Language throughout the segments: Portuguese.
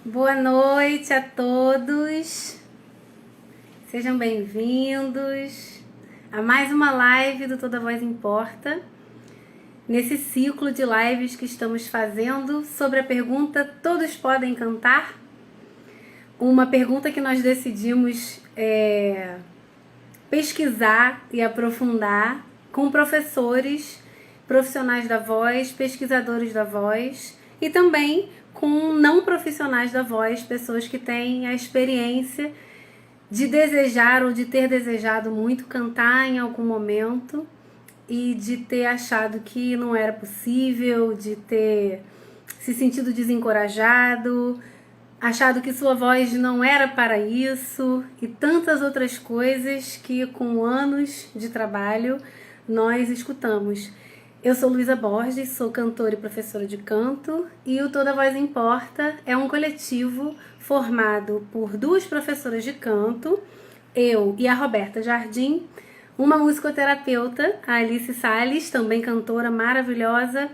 Boa noite a todos, sejam bem-vindos a mais uma live do Toda Voz Importa, nesse ciclo de lives que estamos fazendo sobre a pergunta Todos Podem Cantar? Uma pergunta que nós decidimos pesquisar e aprofundar com professores, profissionais da voz, pesquisadores da voz e também com não profissionais da voz, pessoas que têm a experiência de desejar ou de ter desejado muito cantar em algum momento e de ter achado que não era possível, de ter se sentido desencorajado, achado que sua voz não era para isso e tantas outras coisas que com anos de trabalho nós escutamos. Eu sou Luísa Borges, sou cantora e professora de canto e o Toda Voz Importa é um coletivo formado por duas professoras de canto, eu e a Roberta Jardim, uma musicoterapeuta, a Alice Salles, também cantora maravilhosa,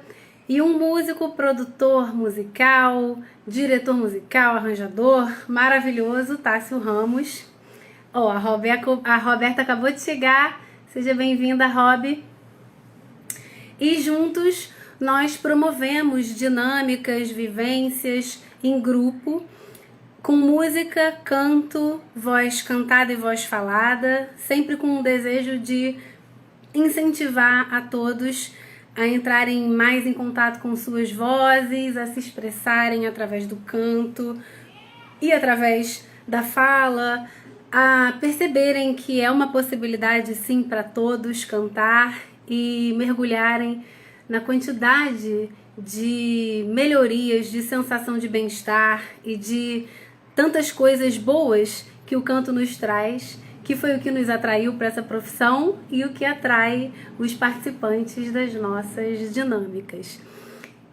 e um músico, produtor musical, diretor musical, arranjador maravilhoso, Tássio Ramos. A Roberta acabou de chegar, seja bem-vinda, Rob. E juntos nós promovemos dinâmicas, vivências em grupo, com música, canto, voz cantada e voz falada, sempre com o desejo de incentivar a todos a entrarem mais em contato com suas vozes, a se expressarem através do canto e através da fala, a perceberem que é uma possibilidade sim para todos cantar e mergulharem na quantidade de melhorias, de sensação de bem-estar e de tantas coisas boas que o canto nos traz, que foi o que nos atraiu para essa profissão e o que atrai os participantes das nossas dinâmicas.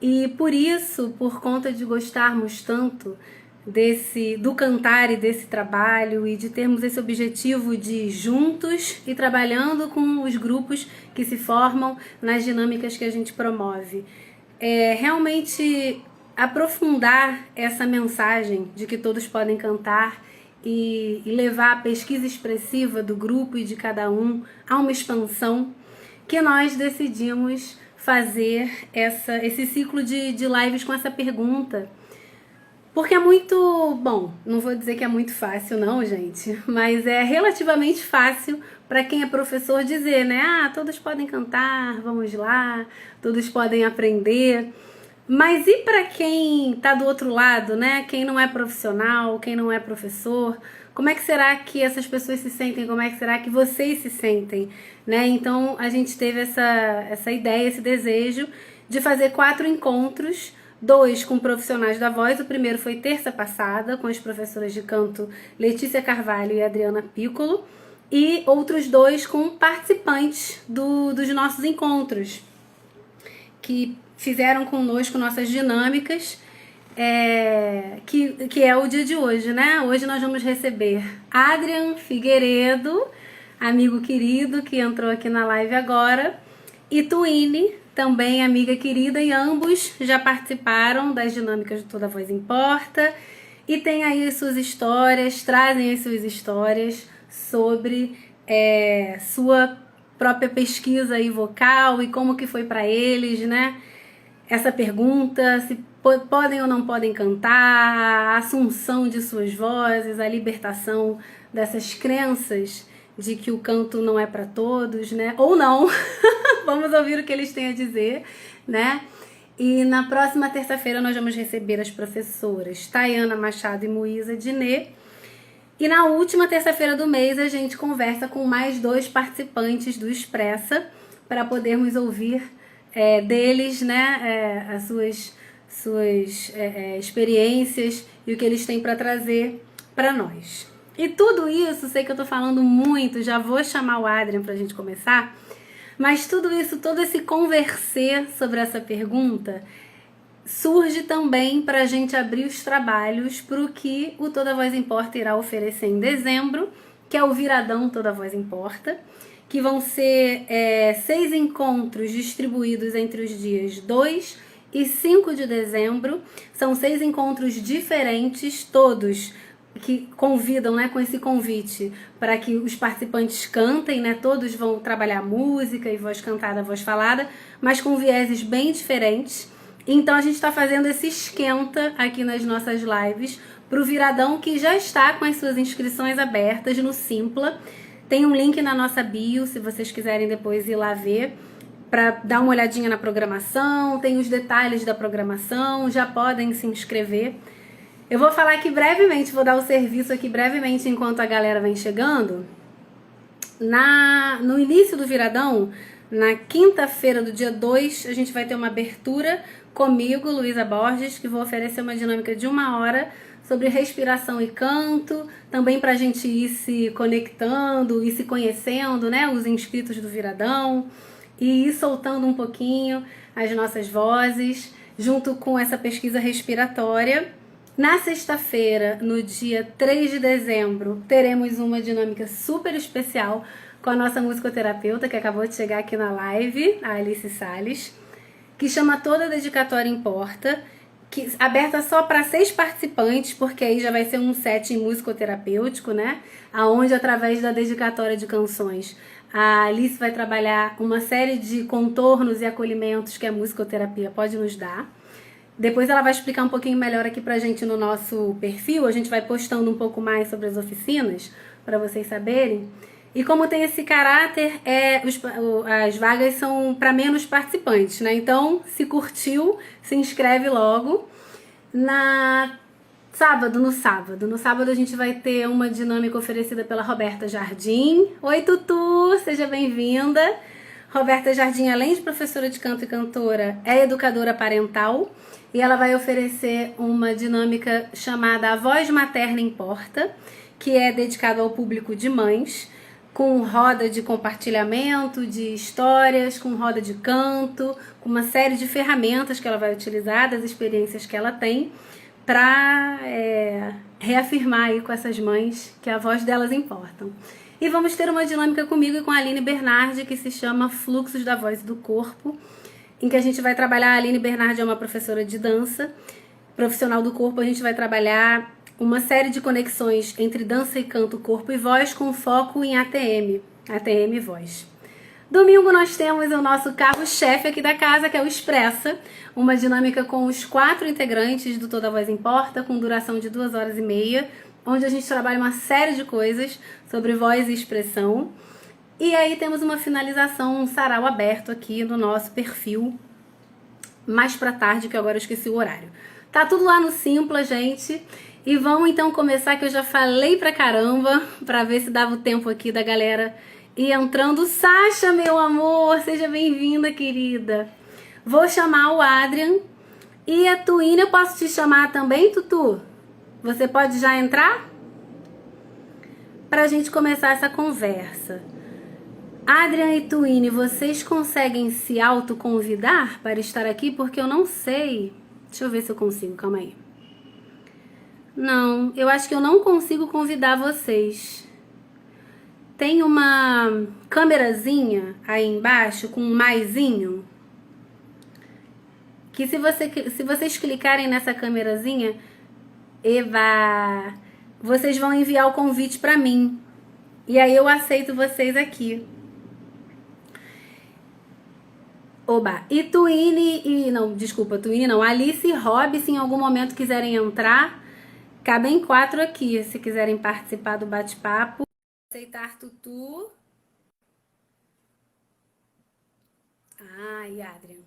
E por isso, por conta de gostarmos tanto do cantar e desse trabalho e de termos esse objetivo de juntos e trabalhando com os grupos que se formam nas dinâmicas que a gente promove, realmente aprofundar essa mensagem de que todos podem cantar e levar a pesquisa expressiva do grupo e de cada um a uma expansão, que nós decidimos fazer esse ciclo de lives com essa pergunta. Porque é muito, bom, não vou dizer que é muito fácil não, gente, mas é relativamente fácil para quem é professor dizer, né? Todos podem cantar, vamos lá, todos podem aprender. Mas e para quem está do outro lado, né? Quem não é profissional, quem não é professor, como é que será que essas pessoas se sentem? Como é que será que vocês se sentem? Né? Então a gente teve essa ideia, esse desejo de fazer 4 encontros, 2 com profissionais da voz. O primeiro foi terça passada, com as professoras de canto Letícia Carvalho e Adriana Piccolo, e outros 2 com participantes dos nossos encontros, que fizeram conosco nossas dinâmicas, que é o dia de hoje, né? Hoje nós vamos receber Adrian Figueiredo, amigo querido que entrou aqui na live agora, e Tuine, também amiga querida, e ambos já participaram das dinâmicas do Toda Voz Importa e tem aí as suas histórias, trazem as suas histórias sobre sua própria pesquisa aí vocal e como que foi para eles, né? Essa pergunta, se podem ou não podem cantar, a assunção de suas vozes, a libertação dessas crenças de que o canto não é para todos, né? Ou não. Vamos ouvir o que eles têm a dizer, né? E na próxima terça-feira nós vamos receber as professoras Tayana Machado e Moísa Diné. E na última terça-feira do mês a gente conversa com mais 2 participantes do Expressa para podermos ouvir deles, né, as suas experiências e o que eles têm para trazer para nós. E tudo isso, sei que eu tô falando muito, já vou chamar o Adrian pra gente começar, mas tudo isso, todo esse conversar sobre essa pergunta surge também para a gente abrir os trabalhos para o que o Toda Voz Importa irá oferecer em dezembro, que é o Viradão Toda Voz Importa, que vão ser 6 encontros distribuídos entre os dias 2 e 5 de dezembro. São 6 encontros diferentes, todos que convidam, né, com esse convite para que os participantes cantem, né, todos vão trabalhar música e voz cantada, voz falada, mas com vieses bem diferentes. Então a gente está fazendo esse esquenta aqui nas nossas lives para o Viradão, que já está com as suas inscrições abertas no Simpla. Tem um link na nossa bio, se vocês quiserem depois ir lá ver, para dar uma olhadinha na programação, tem os detalhes da programação, já podem se inscrever. Eu vou falar aqui brevemente, vou dar o serviço aqui brevemente enquanto a galera vem chegando. No início do Viradão, na quinta-feira do dia 2, a gente vai ter uma abertura comigo, Luísa Borges, que vou oferecer uma dinâmica de 1 hora sobre respiração e canto, também para a gente ir se conectando e se conhecendo, né, os inscritos do Viradão, e ir soltando um pouquinho as nossas vozes, junto com essa pesquisa respiratória. Na sexta-feira, no dia 3 de dezembro, teremos uma dinâmica super especial com a nossa musicoterapeuta, que acabou de chegar aqui na live, a Alice Salles, que chama Toda Dedicatória Importa, que, aberta só para 6 participantes, porque aí já vai ser um setting musicoterapêutico, né? Onde, através da dedicatória de canções, a Alice vai trabalhar uma série de contornos e acolhimentos que a musicoterapia pode nos dar. Depois ela vai explicar um pouquinho melhor aqui pra gente no nosso perfil. A gente vai postando um pouco mais sobre as oficinas, para vocês saberem. E como tem esse caráter, as vagas são para menos participantes, né? Então, se curtiu, se inscreve logo. No sábado a gente vai ter uma dinâmica oferecida pela Roberta Jardim. Oi, Tutu, seja bem-vinda. Roberta Jardim, além de professora de canto e cantora, é educadora parental. E ela vai oferecer uma dinâmica chamada A Voz Materna Importa, que é dedicada ao público de mães, com roda de compartilhamento de histórias, com roda de canto, com uma série de ferramentas que ela vai utilizar, das experiências que ela tem, para reafirmar aí com essas mães que a voz delas importa. E vamos ter uma dinâmica comigo e com a Aline Bernardi, que se chama Fluxos da Voz e do Corpo, em que a gente vai trabalhar, a Aline Bernardi é uma professora de dança, profissional do corpo, a gente vai trabalhar uma série de conexões entre dança e canto, corpo e voz, com foco em ATM e voz. Domingo nós temos o nosso carro-chefe aqui da casa, que é o Expressa, uma dinâmica com os 4 integrantes do Toda Voz Importa, com duração de 2h30, onde a gente trabalha uma série de coisas sobre voz e expressão. E aí temos uma finalização, um sarau aberto aqui no nosso perfil, mais pra tarde, que agora eu esqueci o horário. Tá tudo lá no Simpla, gente. E vamos então começar, que eu já falei pra caramba, pra ver se dava o tempo aqui da galera ir entrando. Sasha, meu amor, seja bem-vinda, querida. Vou chamar o Adrian e a Tuína. Eu posso te chamar também, Tutu? Você pode já entrar? Pra gente começar essa conversa. Adrian e Tuíne, vocês conseguem se autoconvidar para estar aqui? Porque eu não sei. Deixa eu ver se eu consigo, calma aí. Não, eu acho que eu não consigo convidar vocês. Tem uma câmerazinha aí embaixo com um maisinho, que se vocês clicarem nessa câmerazinha, vocês vão enviar o convite para mim. E aí eu aceito vocês aqui. Oba, e Tuíne Alice e Rob, se em algum momento quiserem entrar, cabem 4 aqui, se quiserem participar do bate-papo. Aceitar Tutu. Ai, Adrian.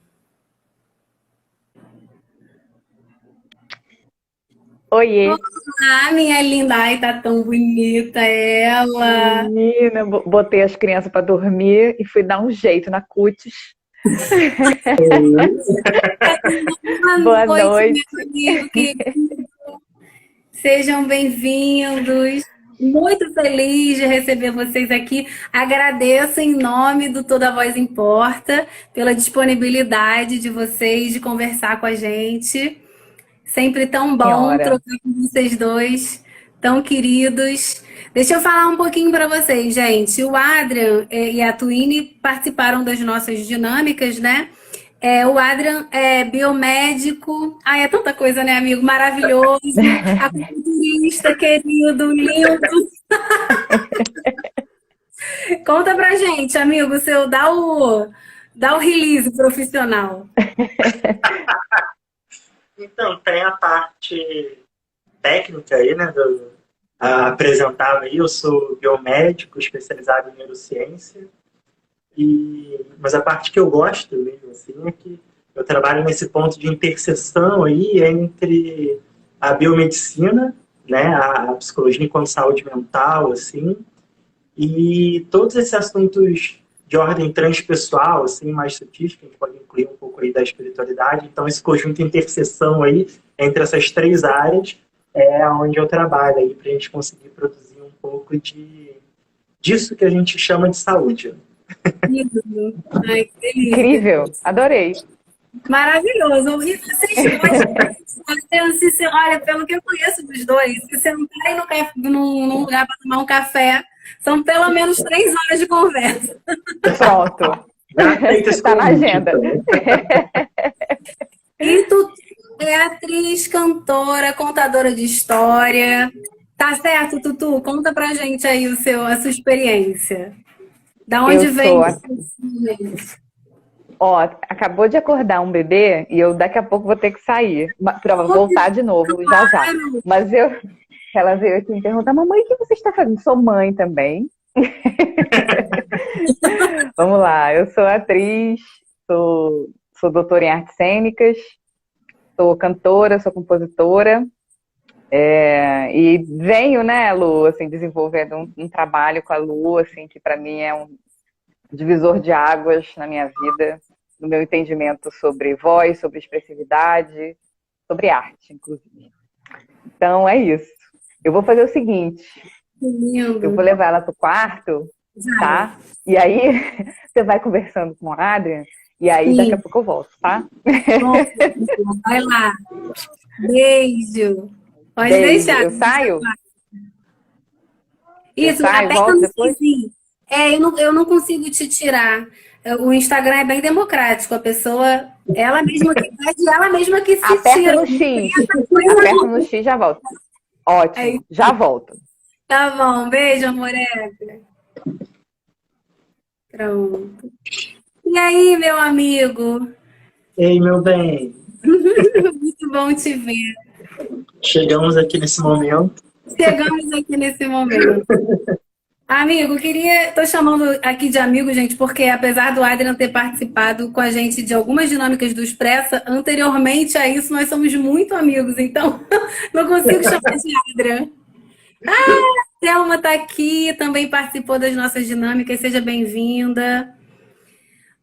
Oiê. Olá, minha linda. Ai, tá tão bonita ela. Menina, botei as crianças para dormir e fui dar um jeito na cutis. Boa noite. Sejam bem-vindos. Muito feliz de receber vocês aqui. Agradeço em nome do Toda Voz Importa pela disponibilidade de vocês de conversar com a gente. Sempre tão bom trocar com vocês dois, tão queridos. Deixa eu falar um pouquinho para vocês, gente. O Adrian e a Tuíne participaram das nossas dinâmicas, né? O Adrian é biomédico. Ai, é tanta coisa, né, amigo? Maravilhoso. Acupunturista, querido, lindo. Conta pra gente, amigo, seu dá o release profissional. Então, tem a parte técnica aí, né, apresentada aí. Eu sou biomédico especializado em neurociência, mas a parte que eu gosto mesmo, assim, é que eu trabalho nesse ponto de interseção aí entre a biomedicina, né, a psicologia enquanto saúde mental, assim, e todos esses assuntos de ordem transpessoal, assim, mais sutis, que a gente pode incluir um pouco aí da espiritualidade. Então, esse conjunto de interseção aí entre essas três áreas é onde eu trabalho aí para a gente conseguir produzir um pouco disso que a gente chama de saúde. Ai, que delícia. Incrível, adorei. Maravilhoso. E vocês dois, olha, pelo que eu conheço dos dois, se você não tá aí num lugar para tomar um café, são pelo menos 3 horas de conversa. Pronto. Está na agenda. E tu é atriz, cantora, contadora de história. Tá certo, Tutu? Conta pra gente aí a sua experiência. Da onde vem isso? Ó, acabou de acordar um bebê e eu daqui a pouco vou ter que sair para voltar de novo, já. Mas ela veio aqui me perguntar, mamãe, o que você está fazendo? Sou mãe também. Vamos lá, eu sou atriz, sou doutora em artes cênicas, sou cantora, sou compositora, e venho, né, Lu, assim, desenvolvendo um trabalho com a Lu, assim, que para mim é um divisor de águas na minha vida, no meu entendimento sobre voz, sobre expressividade, sobre arte, inclusive. Então, é isso. Eu vou fazer o seguinte, eu vou levar ela pro quarto, tá? E aí, você vai conversando com o Adrian, e aí daqui a pouco eu volto, tá? Vai lá. Beijo. Pode deixar. Eu saio? Isso, saio, volto depois? Eu não consigo te tirar. O Instagram é bem democrático. A pessoa, ela mesma que pede, ela mesma que se aperta tira. No X. Aperta no X, já volto. Ótimo, já volto. Tá bom, beijo, amorega. Pronto. E aí, meu amigo? Ei, meu bem. Muito bom te ver. Chegamos aqui nesse momento. Amigo, tô chamando aqui de amigo, gente, porque apesar do Adrian ter participado com a gente de algumas dinâmicas do Expressa, anteriormente a isso nós somos muito amigos, então não consigo chamar de Adrian. A Thelma tá aqui, também participou das nossas dinâmicas, seja bem-vinda.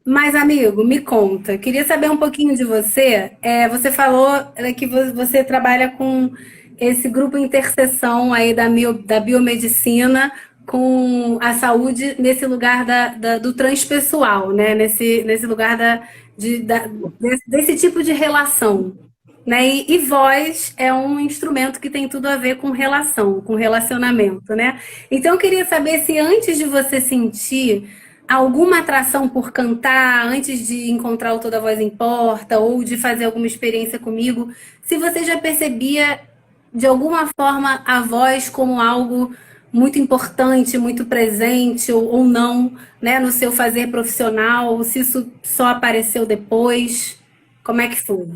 Mas, amigo, me conta, queria saber um pouquinho de você. Você falou que você trabalha com esse grupo interseção aí da biomedicina com a saúde nesse lugar do transpessoal, né? Nesse lugar desse tipo de relação. Né? E voz é um instrumento que tem tudo a ver com relação, com relacionamento, né? Então eu queria saber se antes de você sentir alguma atração por cantar, antes de encontrar o Toda Voz Importa, ou de fazer alguma experiência comigo, se você já percebia de alguma forma a voz como algo muito importante, muito presente, ou não, né, no seu fazer profissional, ou se isso só apareceu depois, como é que foi?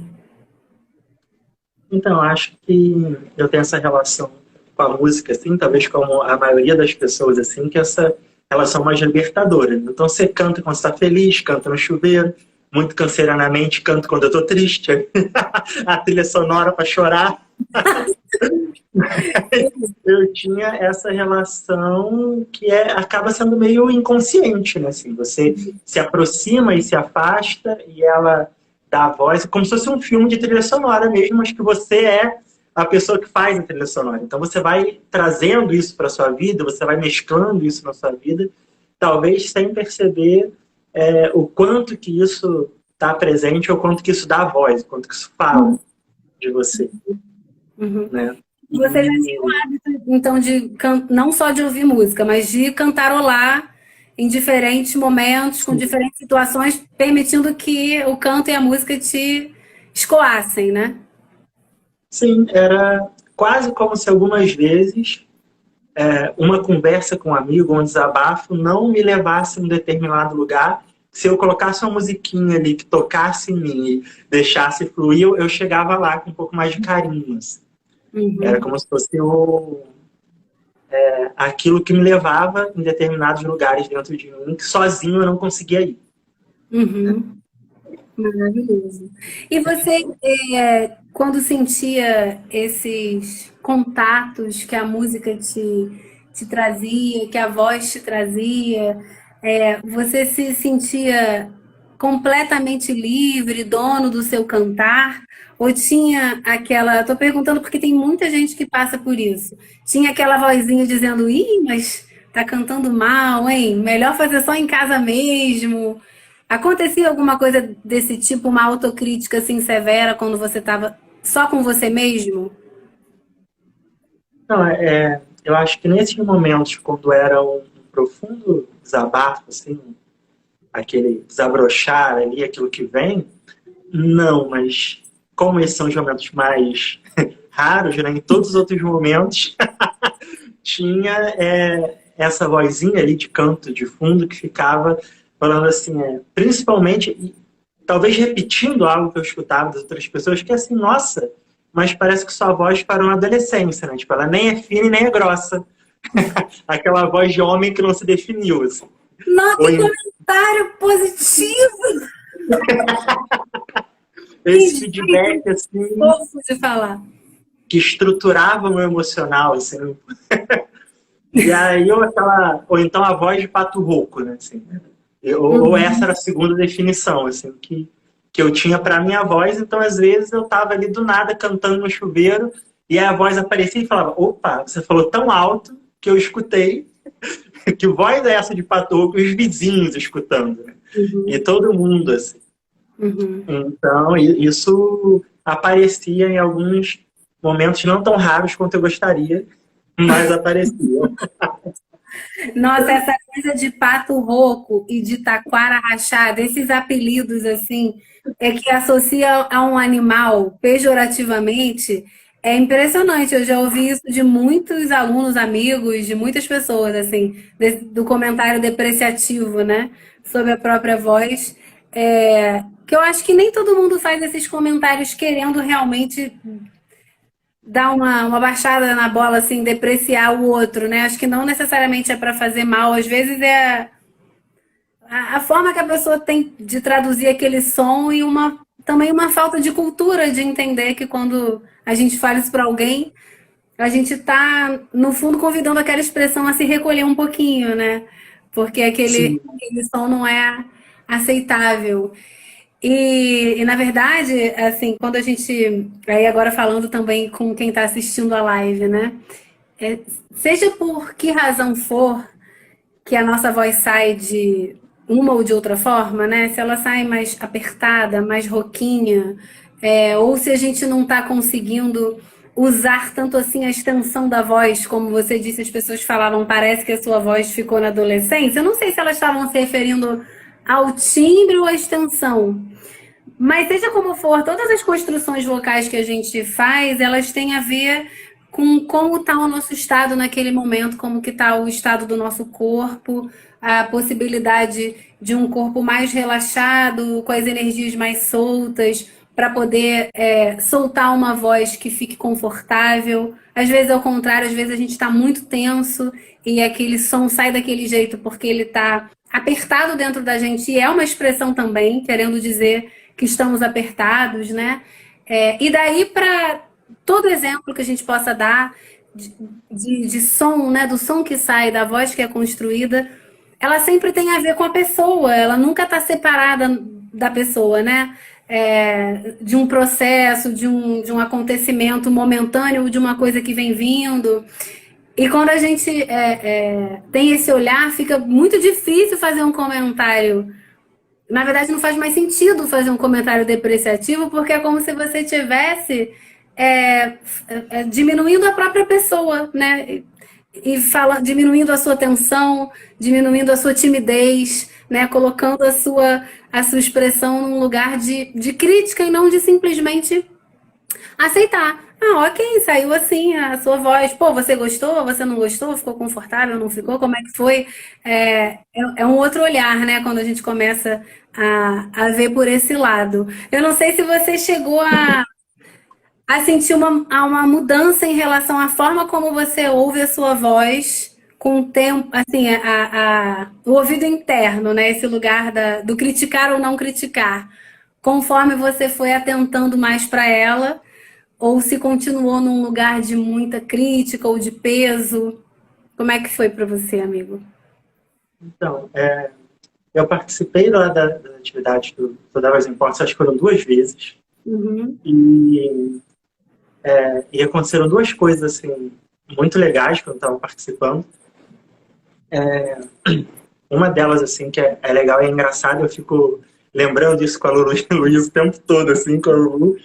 Então, acho que eu tenho essa relação com a música, assim, talvez como a maioria das pessoas, assim, que essa relação mais libertadora. Então, você canta quando você está feliz, canta no chuveiro, muito cancerianamente, canto quando eu estou triste, a trilha sonora para chorar. Eu tinha essa relação que acaba sendo meio inconsciente, né? Assim, você se aproxima e se afasta, e ela dá a voz, como se fosse um filme de trilha sonora mesmo, mas que você é a pessoa que faz a trilha sonora. Então você vai trazendo isso para sua vida, você vai mesclando isso na sua vida, talvez sem perceber o quanto que isso está presente, ou quanto que isso dá voz, o quanto que isso fala de você. Uhum. Né? Você já tinha um hábito, então, não só de ouvir música, mas de cantarolar em diferentes momentos, com diferentes situações, permitindo que o canto e a música te escoassem, né? Sim, era quase como se algumas vezes uma conversa com um amigo, um desabafo, não me levasse a um determinado lugar. Se eu colocasse uma musiquinha ali que tocasse em mim e deixasse fluir, eu chegava lá com um pouco mais de carinho. Assim. Era como se fosse aquilo que me levava em determinados lugares dentro de mim, que sozinho eu não conseguia ir. Maravilhoso. E você, quando sentia esses contatos que a música te trazia, que a voz te trazia, você se sentia completamente livre, dono do seu cantar? Ou tinha aquela. Estou perguntando porque tem muita gente que passa por isso. Tinha aquela vozinha dizendo: ih, mas tá cantando mal, hein? Melhor fazer só em casa mesmo. Acontecia alguma coisa desse tipo, uma autocrítica assim severa quando você estava só com você mesmo? Não, eu acho que nesses momentos, quando era um profundo desabafo, assim, aquele desabrochar ali, aquilo que vem, não, mas como esses são os momentos mais raros, né, em todos os outros momentos, tinha essa vozinha ali de canto de fundo que ficava falando assim, principalmente, e talvez repetindo algo que eu escutava das outras pessoas, que é assim, nossa, mas parece que sua voz parou na adolescência, né? Tipo, ela nem é fina e nem é grossa. Aquela voz de homem que não se definiu, assim. Nossa, Ou que comentário positivo! esse feedback, assim, Fofo de falar. que estruturava o meu emocional, assim. E aí, ou então a voz de pato rouco, né? Assim, ou essa era a segunda definição, assim, que eu tinha para minha voz. Então, às vezes, eu tava ali do nada cantando no chuveiro e aí a voz aparecia e falava: opa, você falou tão alto que eu escutei. Que voz é essa de pato rouco? E os vizinhos escutando, né? E todo mundo, assim. Então, isso aparecia em alguns momentos não tão raros quanto eu gostaria, mas aparecia. Nossa, essa coisa de pato rouco e de taquara rachada, esses apelidos assim, que associa a um animal pejorativamente, é impressionante. Eu já ouvi isso de muitos alunos, amigos, de muitas pessoas, assim, do comentário depreciativo, né, sobre a própria voz. Que eu acho que nem todo mundo faz esses comentários querendo realmente dar uma baixada na bola, assim, depreciar o outro, né? Acho que não necessariamente é para fazer mal, às vezes é a forma que a pessoa tem de traduzir aquele som e também uma falta de cultura de entender que quando a gente fala isso para alguém, a gente está, no fundo, convidando aquela expressão a se recolher um pouquinho, né? Porque Sim. aquele som não é aceitável. Na verdade, assim, quando a gente. Aí agora falando também com quem está assistindo a live, né? Seja por que razão for que a nossa voz sai de uma ou de outra forma, né? Se ela sai mais apertada, mais rouquinha, ou se a gente não está conseguindo usar tanto assim a extensão da voz, como você disse, as pessoas falavam, parece que a sua voz ficou na adolescência. Eu não sei se elas estavam se referindo ao timbre ou à extensão. Mas seja como for, todas as construções vocais que a gente faz, elas têm a ver com como está o nosso estado naquele momento, como que está o estado do nosso corpo, a possibilidade de um corpo mais relaxado, com as energias mais soltas, para poder soltar uma voz que fique confortável. Às vezes, ao contrário, às vezes a gente está muito tenso e aquele som sai daquele jeito porque ele está apertado dentro da gente, e é uma expressão também, querendo dizer que estamos apertados, né? E daí para todo exemplo que a gente possa dar de som, né? Do som que sai, da voz que é construída, ela sempre tem a ver com a pessoa, ela nunca está separada da pessoa, né? De um processo, de um acontecimento momentâneo, de uma coisa que vem vindo. E quando a gente tem esse olhar, fica muito difícil fazer um comentário. Na verdade, não faz mais sentido fazer um comentário depreciativo, porque é como se você tivesse diminuindo a própria pessoa, né? e diminuindo a sua tensão, diminuindo a sua timidez, né? Colocando a sua expressão num lugar de crítica e não de simplesmente aceitar. Ah, ok, saiu assim a sua voz. Pô, você gostou? Você não gostou? Ficou confortável? Não ficou? Como é que foi? É um outro olhar, né? Quando a gente começa a ver por esse lado. Eu não sei se você chegou a sentir uma mudança em relação à forma como você ouve a sua voz com o tempo, assim, o ouvido interno, né? Esse lugar do criticar ou não criticar. Conforme você foi atentando mais para ela, ou se continuou num lugar de muita crítica ou de peso? Como é que foi para você, amigo? Então, eu participei lá da atividade do Davos Imports, acho que foram 2 vezes. Uhum. E aconteceram 2 coisas assim, muito legais quando eu estava participando. Uma delas, assim, que é legal e é engraçada, eu fico lembrando isso com a Luísa o tempo todo, assim, com a Lulu,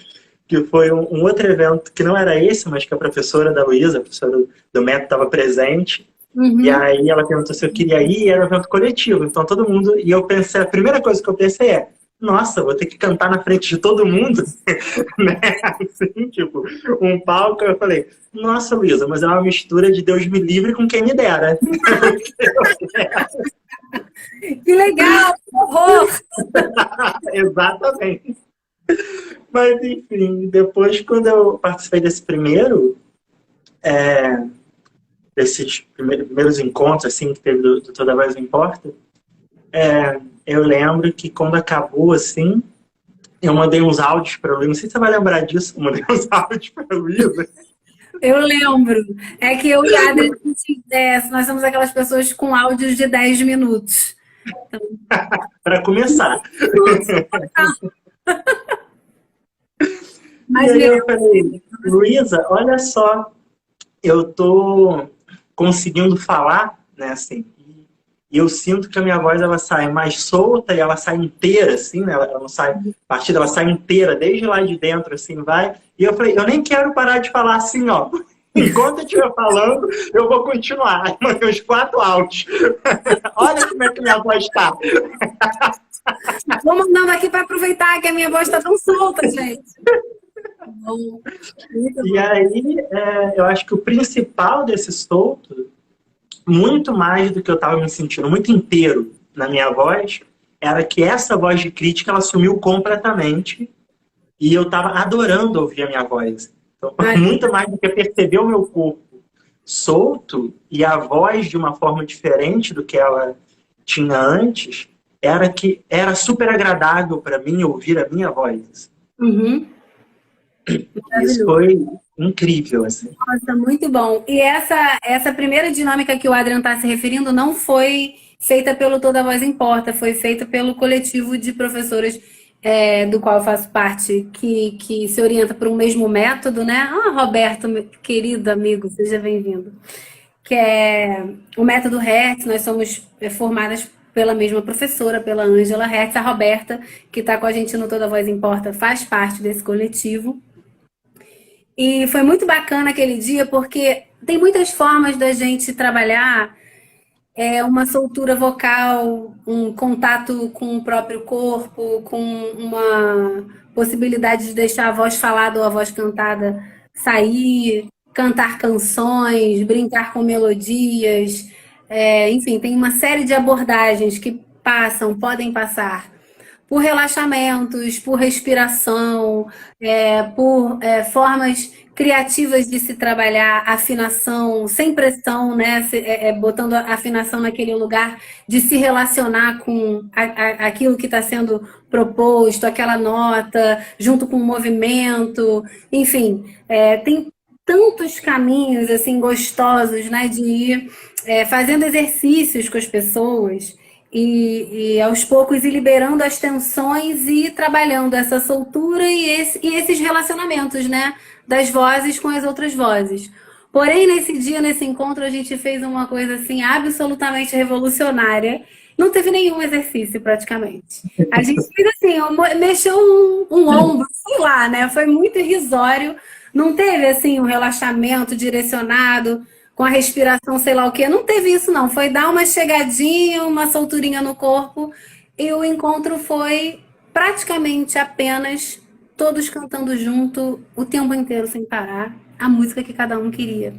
que foi um outro evento que não era esse, mas que a professora da Luísa, a professora do método, estava presente. E Uhum. aí ela perguntou se eu queria ir, e era um evento coletivo. Então todo mundo. E eu pensei, a primeira coisa que eu pensei nossa, vou ter que cantar na frente de todo mundo, né? Assim, tipo, um palco. Eu falei, nossa, Luísa, mas é uma mistura de Deus me livre com quem me dera. Que legal, que horror! Exatamente. Mas, enfim, depois, quando eu participei desse primeiro, desses primeiros encontros, assim, que teve do Toda Voz Importa, eu lembro que quando acabou, assim, eu mandei uns áudios para a Luísa. Não sei se você vai lembrar disso. Eu mandei uns áudios para a Luísa. Eu lembro. É que eu e a Adri, nós somos aquelas pessoas com áudios de 10 minutos. Para começar. Mas E aí mesmo, eu falei, Luísa, olha só, eu tô conseguindo falar, né, assim, e eu sinto que a minha voz ela sai mais solta e ela sai inteira, assim, né, ela não sai partida, ela sai inteira, desde lá de dentro, assim, vai. E eu falei, eu nem quero parar de falar assim, ó. Enquanto eu estiver falando, eu vou continuar. Aí mandei uns 4 áudios. Olha como é que minha voz está. vou mandando aqui para aproveitar que a minha voz está tão solta, gente. Bom, muito E bom. aí, eu acho que o principal desse solto, muito mais do que eu estava me sentindo muito inteiro na minha voz, era que essa voz de crítica ela sumiu completamente e eu estava adorando ouvir a minha voz. Então, Ai, muito mais do que perceber o meu corpo solto e a voz de uma forma diferente do que ela tinha antes, era que era super agradável para mim ouvir a minha voz. uhum, Isso maravilhoso. foi incrível, assim. Nossa, muito bom. E essa primeira dinâmica que o Adriano está se referindo não foi feita pelo Toda Voz Importa, foi feita pelo coletivo de professores do qual eu faço parte, que se orienta por um mesmo método, né? Ah, Roberto, meu querido amigo, seja bem-vindo. Que é o método Hertz, nós somos formadas pela mesma professora, pela Ângela Hertz, a Roberta, que está com a gente no Toda Voz Importa, faz parte desse coletivo. E foi muito bacana aquele dia, porque tem muitas formas da gente trabalhar uma soltura vocal, um contato com o próprio corpo, com uma possibilidade de deixar a voz falada ou a voz cantada sair, cantar canções, brincar com melodias, enfim, tem uma série de abordagens que podem passar por relaxamentos, por respiração, por formas criativas de se trabalhar afinação sem pressão, né? Botando a afinação naquele lugar de se relacionar com aquilo que está sendo proposto, aquela nota, junto com o movimento, enfim, tem tantos caminhos assim gostosos, né, de ir fazendo exercícios com as pessoas e aos poucos ir liberando as tensões e trabalhando essa soltura e esses relacionamentos, né? Das vozes com as outras vozes. Porém, nesse dia, nesse encontro, a gente fez uma coisa assim absolutamente revolucionária. Não teve nenhum exercício praticamente. A gente fez assim, mexeu um ombro, sei lá, né? Foi muito irrisório. Não teve assim um relaxamento direcionado. com a respiração, sei lá o quê. Não teve isso, não. Foi dar uma chegadinha, uma solturinha no corpo. E o encontro foi praticamente apenas todos cantando junto o tempo inteiro, sem parar, a música que cada um queria.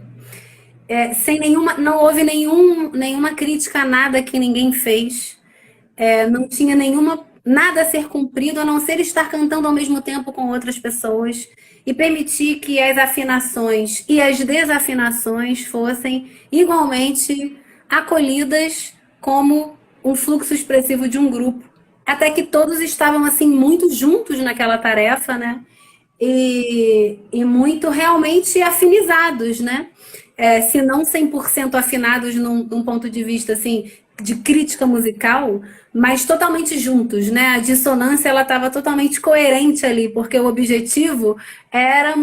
Sem nenhuma, não houve nenhuma crítica a nada que ninguém fez. Não tinha nada a ser cumprido, a não ser estar cantando ao mesmo tempo com outras pessoas e permitir que as afinações e as desafinações fossem igualmente acolhidas como um fluxo expressivo de um grupo. Até que todos estavam assim muito juntos naquela tarefa, né? E muito realmente afinizados, né? Se não 100% afinados num ponto de vista assim de crítica musical, mas totalmente juntos, né? A dissonância ela estava totalmente coerente ali, porque o objetivo era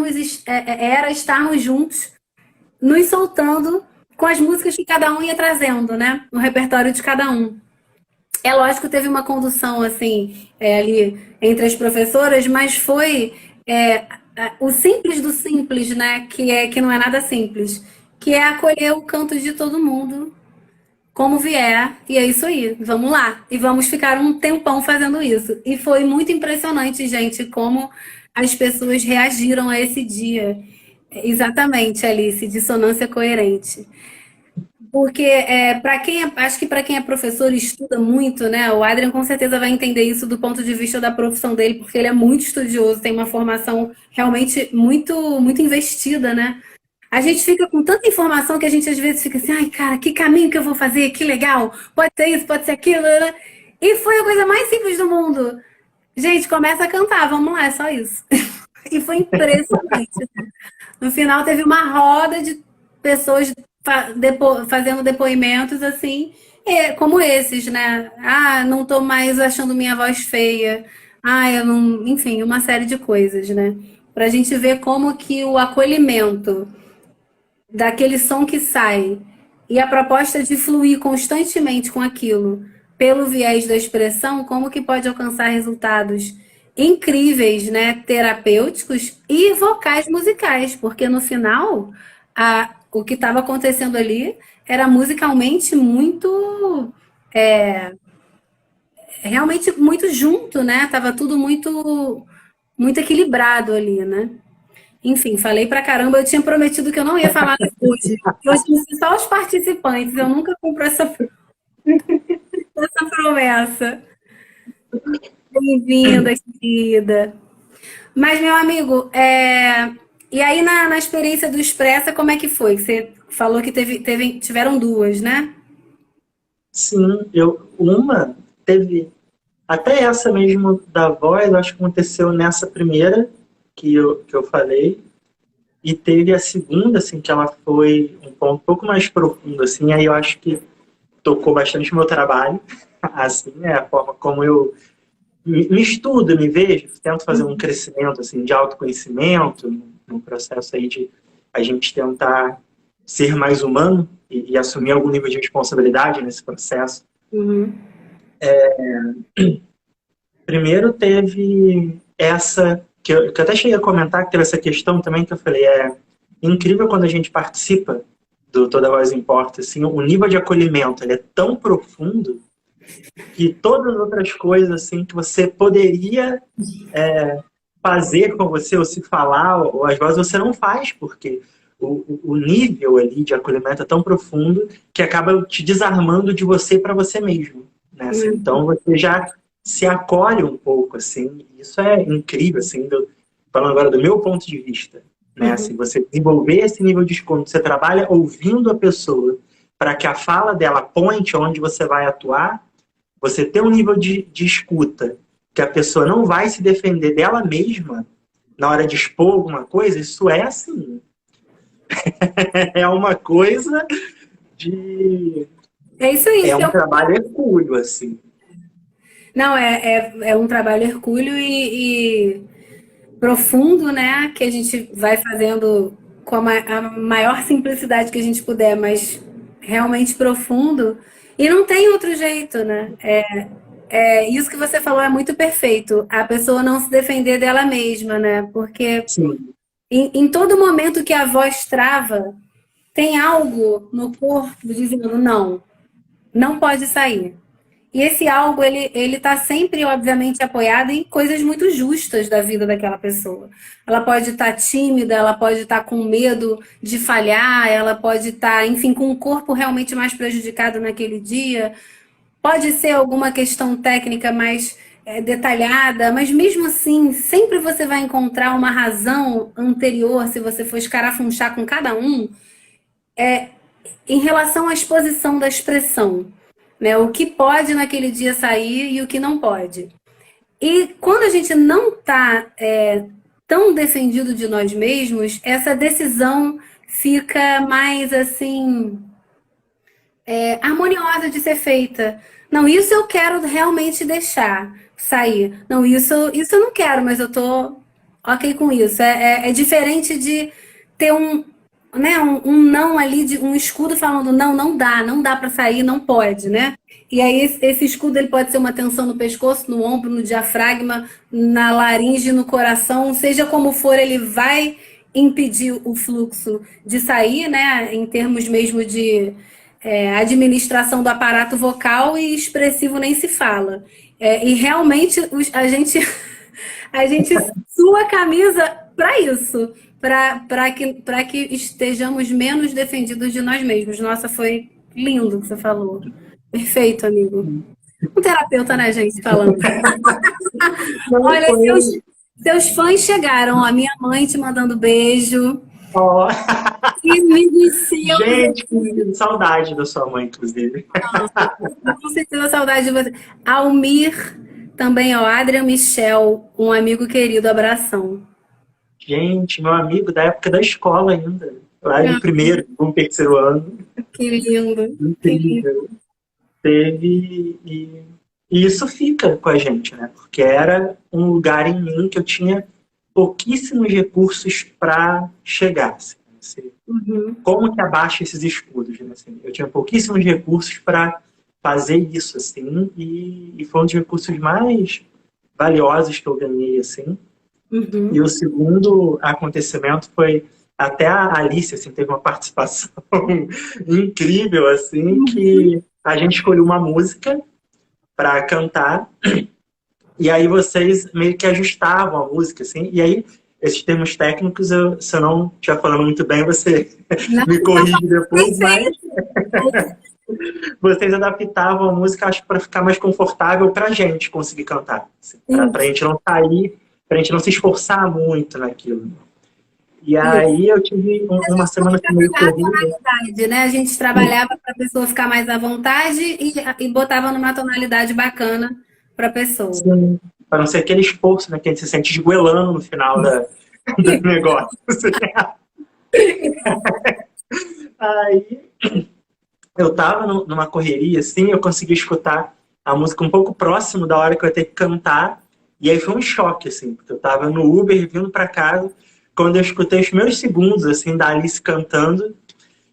estarmos juntos, nos soltando com as músicas que cada um ia trazendo, né? No repertório de cada um. É lógico que teve uma condução assim ali entre as professoras, mas foi o simples do simples, né? Que não é nada simples, que é acolher o canto de todo mundo como vier, e é isso aí, vamos lá. E vamos ficar um tempão fazendo isso. E foi muito impressionante, gente, como as pessoas reagiram a esse dia. Exatamente, Alice, dissonância coerente. Porque acho que para quem é professor e estuda muito, né? O Adrian com certeza vai entender isso do ponto de vista da profissão dele, porque ele é muito estudioso, tem uma formação realmente muito, muito investida, né? A gente fica com tanta informação que a gente às vezes fica assim, ai, cara, que caminho que eu vou fazer? Que legal! Pode ser isso, pode ser aquilo, né? E foi a coisa mais simples do mundo. Gente, começa a cantar, vamos lá, é só isso. E foi impressionante. No final teve uma roda de pessoas fazendo depoimentos assim, como esses, né? Ah, não tô mais achando minha voz feia. Ah, eu não. Enfim, uma série de coisas, né? Pra gente ver como que o acolhimento daquele som que sai e a proposta de fluir constantemente com aquilo pelo viés da expressão, como que pode alcançar resultados incríveis, né, terapêuticos e vocais musicais, porque no final o que estava acontecendo ali era musicalmente muito realmente muito junto, né? Tava tudo muito equilibrado ali, né? Enfim, falei pra caramba. Eu tinha prometido que eu não ia falar hoje. Hoje vão ser só os participantes. Eu nunca cumpro essa promessa. Bem-vinda, querida. Mas, meu amigo, e aí na experiência do Expressa, como é que foi? Você falou que tiveram duas, né? Sim, uma teve até essa mesmo da voz, acho que aconteceu nessa primeira que eu falei, e teve a segunda, assim, que ela foi um ponto um pouco mais profundo, assim, aí eu acho que tocou bastante o meu trabalho, assim, né, a forma como eu me estudo, me vejo, tento fazer um crescimento, assim, de autoconhecimento, num processo aí de a gente tentar ser mais humano e assumir algum nível de responsabilidade nesse processo. Uhum. Primeiro teve essa, que eu até cheguei a comentar, que teve essa questão também que eu falei, é incrível quando a gente participa do Toda Voz Importa, assim, o nível de acolhimento ele é tão profundo que todas as outras coisas assim, que você poderia fazer com você, ou se falar, ou às vezes você não faz, porque o nível ali de acolhimento é tão profundo que acaba te desarmando de você para você mesmo. Né? Assim, então você já se acolhe um pouco, assim, isso é incrível, assim, falando agora do meu ponto de vista. Né? Assim, você desenvolver esse nível de escuta, você trabalha ouvindo a pessoa para que a fala dela aponte onde você vai atuar, você ter um nível de escuta que a pessoa não vai se defender dela mesma na hora de expor alguma coisa, isso é assim. É uma coisa de... É isso aí. É um trabalho hercúleo, assim. Não, é um trabalho hercúleo e profundo, né? Que a gente vai fazendo com a maior simplicidade que a gente puder, mas realmente profundo. E não tem outro jeito, né? Isso que você falou é muito perfeito. A pessoa não se defender dela mesma, né? Porque em todo momento que a voz trava, tem algo no corpo dizendo não, não pode sair. E esse algo, ele tá sempre, obviamente, apoiado em coisas muito justas da vida daquela pessoa. Ela pode estar tímida, ela pode estar com medo de falhar, ela pode estar, enfim, com o corpo realmente mais prejudicado naquele dia. Pode ser alguma questão técnica mais detalhada, mas mesmo assim, sempre você vai encontrar uma razão anterior, se você for escarafunchar com cada um, em relação à exposição da expressão, né? O que pode naquele dia sair e o que não pode. E quando a gente não está tão defendido de nós mesmos, essa decisão fica mais assim harmoniosa de ser feita. Não, isso eu quero realmente deixar sair. Não, isso eu não quero, mas eu tô ok com isso. É diferente de ter um não ali, de um escudo falando não, não dá para sair, não pode, né? E aí esse escudo ele pode ser uma tensão no pescoço, no ombro, no diafragma, na laringe, no coração, seja como for, ele vai impedir o fluxo de sair, né? Em termos mesmo de administração do aparato vocal e expressivo nem se fala. E realmente a gente sua a camisa para isso, para que estejamos menos defendidos de nós mesmos. Nossa, foi lindo o que você falou. Perfeito, amigo. Um terapeuta, né, gente, falando. Olha, seus fãs chegaram, ó, minha mãe te mandando beijo. Oh. Amigos seus. Gente, que saudade da sua mãe, inclusive. Com certeza, saudade de você. Almir, também, ó, Adrian Michel, um amigo querido, abração. Gente, meu amigo da época da escola ainda. Lá no primeiro, no terceiro ano. Que lindo. Incrível. Teve... E isso fica com a gente, né? Porque era um lugar em mim que eu tinha pouquíssimos recursos para chegar. Assim. Como que abaixa esses escudos, né? Assim, eu tinha pouquíssimos recursos para fazer isso, assim, e foi um dos recursos mais valiosos que eu ganhei, assim. E o segundo acontecimento foi até a Alice, assim, teve uma participação incrível, assim, que a gente escolheu uma música para cantar e aí vocês meio que ajustavam a música, assim, e aí esses termos técnicos, se eu não estiver falando muito bem, você me corrige depois, mas vocês adaptavam a música, acho que para ficar mais confortável para a gente conseguir cantar. Assim, para a gente não sair, para a gente não se esforçar muito naquilo. E aí eu tive uma semana que meio corrida. Né? A gente trabalhava para a pessoa ficar mais à vontade e botava numa tonalidade bacana para a pessoa. Sim, para não ser aquele esforço, né, que a gente se sente esgoelando no final do negócio. Aí eu estava numa correria, assim, eu consegui escutar a música um pouco próximo da hora que eu ia ter que cantar, e aí foi um choque, assim, porque eu estava no Uber vindo para casa, quando eu escutei os primeiros segundos, assim, da Alice cantando,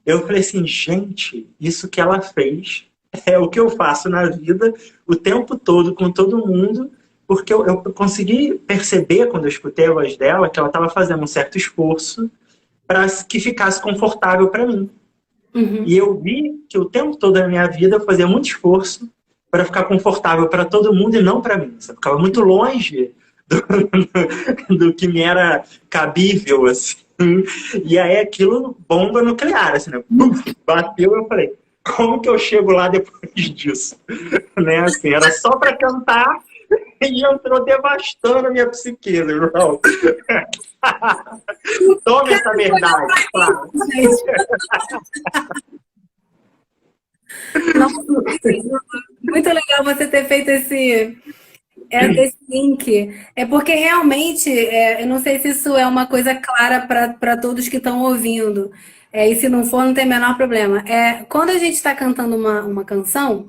eu falei assim, gente, isso que ela fez é o que eu faço na vida o tempo todo com todo mundo, porque eu consegui perceber, quando eu escutei a voz dela, que ela estava fazendo um certo esforço para que ficasse confortável para mim. E eu vi que o tempo todo da minha vida eu fazia muito esforço para ficar confortável para todo mundo e não para mim. Eu ficava muito longe do que me era cabível, assim. E aí aquilo, bomba nuclear, assim, né? Bateu, eu falei, como que eu chego lá depois disso? Né? Assim, era só para cantar e entrou devastando a minha psique, irmão. Toma essa verdade, claro. Muito legal você ter feito esse link. É porque realmente, eu não sei se isso é uma coisa clara para todos que estão ouvindo. E se não for, não tem o menor problema. Quando a gente está cantando uma canção,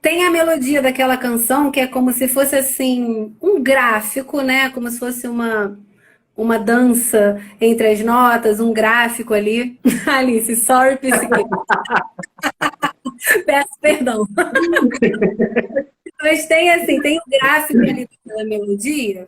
tem a melodia daquela canção que é como se fosse assim um gráfico, né? Como se fosse uma dança entre as notas, um gráfico ali. Alice, sorry, psique. Peço perdão. Mas tem assim, tem o gráfico ali da melodia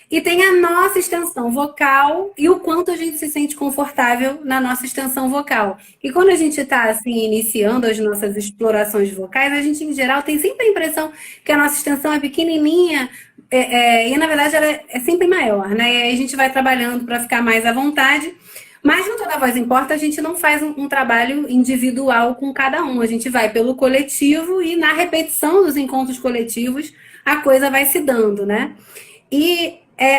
e tem a nossa extensão vocal e o quanto a gente se sente confortável na nossa extensão vocal. E quando a gente está assim iniciando as nossas explorações vocais, a gente em geral tem sempre a impressão que a nossa extensão é pequenininha e na verdade ela é sempre maior, né? E aí a gente vai trabalhando para ficar mais à vontade. Mas no Toda Voz Importa, a gente não faz um trabalho individual com cada um. A gente vai pelo coletivo e na repetição dos encontros coletivos a coisa vai se dando, né? E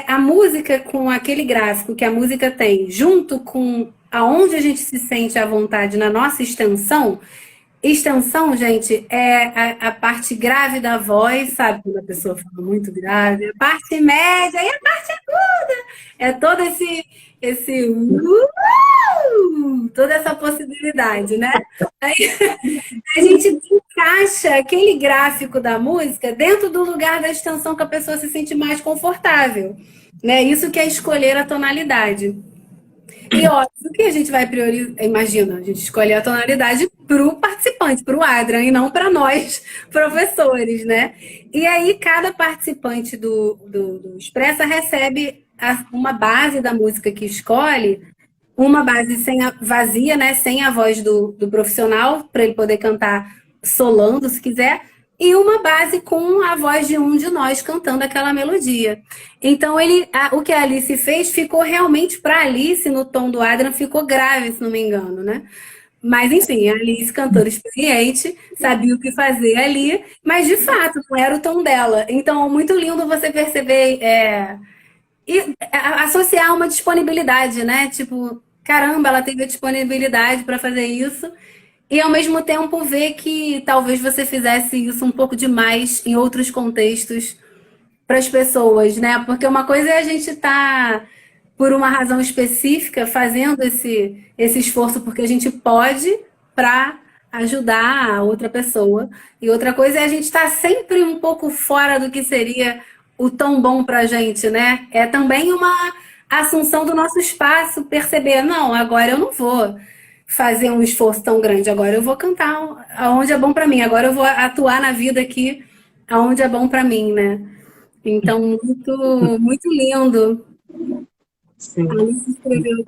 a música com aquele gráfico que a música tem, junto com aonde a gente se sente à vontade na nossa extensão. Extensão, gente, é a parte grave da voz, sabe? Quando a pessoa fala muito grave, a parte média e a parte aguda. É todo esse toda essa possibilidade, né? Aí, a gente encaixa aquele gráfico da música dentro do lugar da extensão que a pessoa se sente mais confortável, né? Isso que é escolher a tonalidade. E óbvio que a gente vai priorizar, imagina, a gente escolhe a tonalidade para o participante, para o Adrian, e não para nós, professores, né? E aí cada participante do Expressa recebe uma base da música que escolhe, uma base vazia, né? Sem a voz do profissional, para ele poder cantar solando, se quiser, e uma base com a voz de um de nós cantando aquela melodia. Então, o que a Alice fez ficou realmente para a Alice, no tom do Adrian, ficou grave, se não me engano, né? Mas, enfim, a Alice, cantora experiente, sabia o que fazer ali, mas, de fato, não era o tom dela. Então, muito lindo você perceber e associar uma disponibilidade, né? Tipo, caramba, ela teve a disponibilidade para fazer isso. E ao mesmo tempo ver que talvez você fizesse isso um pouco demais em outros contextos para as pessoas, né? Porque uma coisa é a gente estar, por uma razão específica, fazendo esse esforço porque a gente pode para ajudar a outra pessoa. E outra coisa é a gente estar sempre um pouco fora do que seria o tão bom para a gente, né? É também uma assunção do nosso espaço, perceber, não, agora eu não vou fazer um esforço tão grande. Agora eu vou cantar aonde é bom para mim. Agora eu vou atuar na vida aqui aonde é bom para mim, né? Então, muito, muito lindo. Sim. A Alice escreveu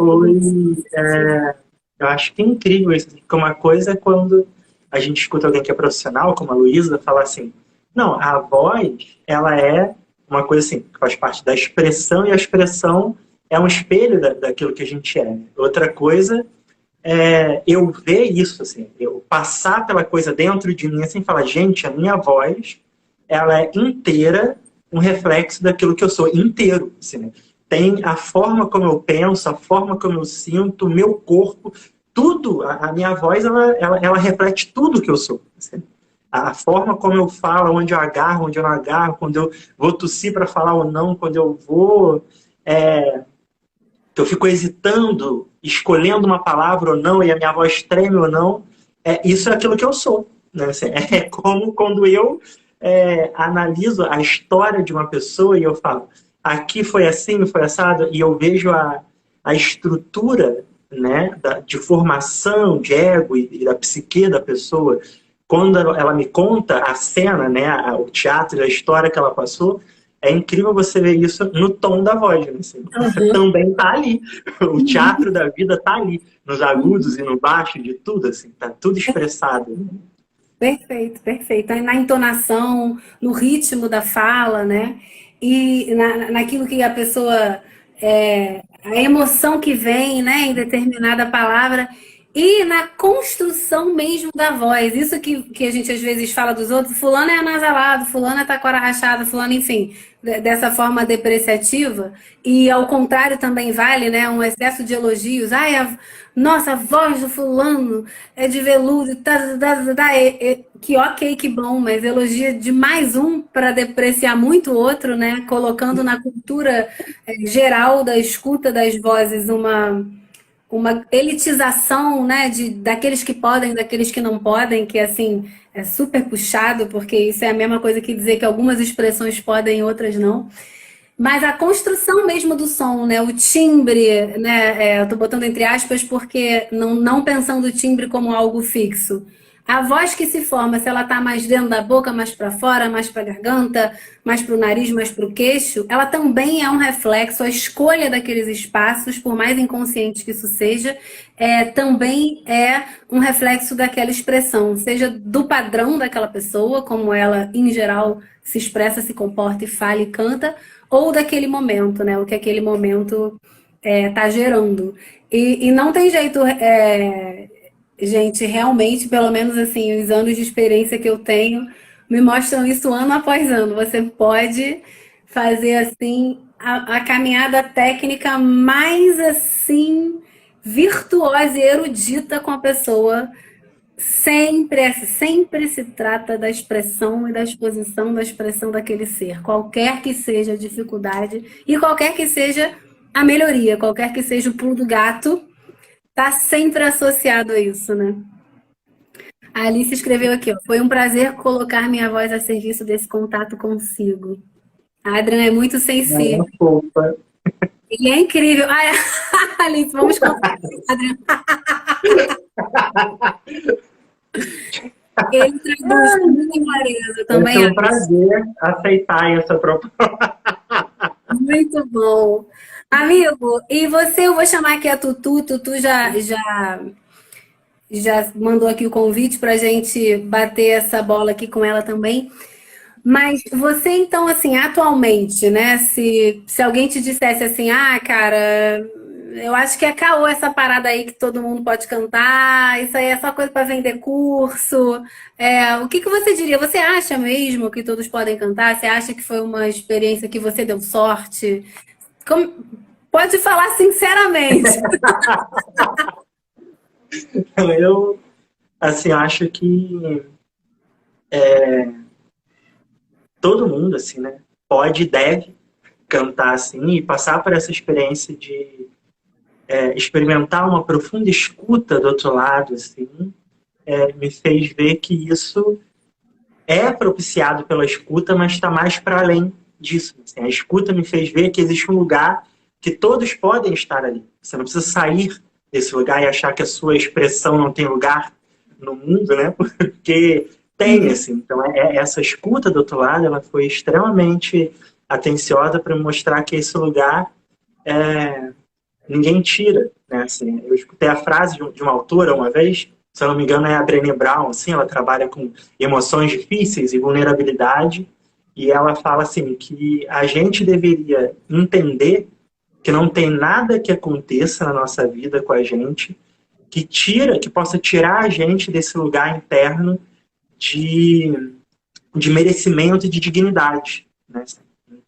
Eu acho que é incrível isso, porque uma coisa é quando a gente escuta alguém que é profissional, como a Luísa, falar assim, não, a voz, ela é uma coisa assim, que faz parte da expressão, e a expressão é um espelho daquilo que a gente é. Outra coisa eu ver isso, assim, eu passar pela coisa dentro de mim, assim, falar, gente, a minha voz, ela é inteira um reflexo daquilo que eu sou, inteiro, assim, né? Tem a forma como eu penso, a forma como eu sinto, o meu corpo, tudo, a minha voz, ela reflete tudo que eu sou, assim. A forma como eu falo, onde eu agarro, onde eu não agarro, quando eu vou tossir para falar ou não, quando eu vou... que eu fico hesitando, escolhendo uma palavra ou não, e a minha voz treme ou não, isso é aquilo que eu sou. Né? Assim, é como quando eu analiso a história de uma pessoa e eu falo, aqui foi assim, foi assado, e eu vejo a estrutura, né, de formação, de ego e da psique da pessoa, quando ela me conta a cena, né, o teatro, a história que ela passou. É incrível você ver isso no tom da voz, né? Assim, você também está ali. O teatro da vida está ali, nos agudos e no baixo, de tudo, assim, tá tudo expressado. Perfeito, perfeito. Na entonação, no ritmo da fala, né? E naquilo que a pessoa... a emoção que vem, né, em determinada palavra... E na construção mesmo da voz. Isso que a gente às vezes fala dos outros. Fulano é anasalado, fulano é taquara rachada, fulano, enfim. Dessa forma depreciativa. E ao contrário também vale, né? Um excesso de elogios. Ai, nossa, a voz do fulano é de veludo. Que ok, que bom. Mas elogia de mais um para depreciar muito o outro, né? Colocando na cultura geral da escuta das vozes uma elitização, né, daqueles que podem, daqueles que não podem, que assim é super puxado, porque isso é a mesma coisa que dizer que algumas expressões podem e outras não. Mas a construção mesmo do som, né, o timbre, né, eu tô botando entre aspas porque não pensando o timbre como algo fixo, A voz que se forma, se ela está mais dentro da boca, mais para fora, mais para a garganta, mais para o nariz, mais para o queixo, ela também é um reflexo, a escolha daqueles espaços, por mais inconsciente que isso seja, também é um reflexo daquela expressão, seja do padrão daquela pessoa, como ela, em geral, se expressa, se comporta e fala e canta, ou daquele momento, né? O que aquele momento está gerando. E não tem jeito, gente, realmente, pelo menos assim, os anos de experiência que eu tenho me mostram isso ano após ano. Você pode fazer assim a caminhada técnica mais assim virtuosa e erudita com a pessoa. Sempre se trata da expressão e da exposição da expressão daquele ser, qualquer que seja a dificuldade e qualquer que seja a melhoria, qualquer que seja o pulo do gato, tá sempre associado a isso, né? A Alice escreveu aqui, ó, foi um prazer colocar minha voz a serviço desse contato consigo. A Adriana é muito sensível. Fofa. E é incrível. Ai, Alice, vamos contar. Adriana. Ele traduz com muita clareza também. É um prazer aceitar essa proposta. Muito bom. Amigo, e você, eu vou chamar aqui a Tutu. Tutu já mandou aqui o convite para a gente bater essa bola aqui com ela também. Mas você, então, assim, atualmente, né? Se alguém te dissesse assim, ah, cara, eu acho que é caô essa parada aí que todo mundo pode cantar, isso aí é só coisa para vender curso. O que você diria? Você acha mesmo que todos podem cantar? Você acha que foi uma experiência que você deu sorte? Pode falar sinceramente. Eu, assim, acho que todo mundo, assim, né, pode e deve cantar, assim, e passar por essa experiência de experimentar uma profunda escuta do outro lado, assim, me fez ver que isso é propiciado pela escuta, mas está mais para além disso. Assim, a escuta me fez ver que existe um lugar que todos podem estar ali. Você não precisa sair desse lugar e achar que a sua expressão não tem lugar no mundo, né? Porque tem, assim. Então, essa escuta do outro lado, ela foi extremamente atenciosa para mostrar que esse lugar ninguém tira, né? Assim, eu escutei a frase de uma autora uma vez, se eu não me engano é a Brené Brown, assim, ela trabalha com emoções difíceis e vulnerabilidade, e ela fala assim, que a gente deveria entender que não tem nada que aconteça na nossa vida com a gente que possa tirar a gente desse lugar interno de merecimento e de dignidade, né?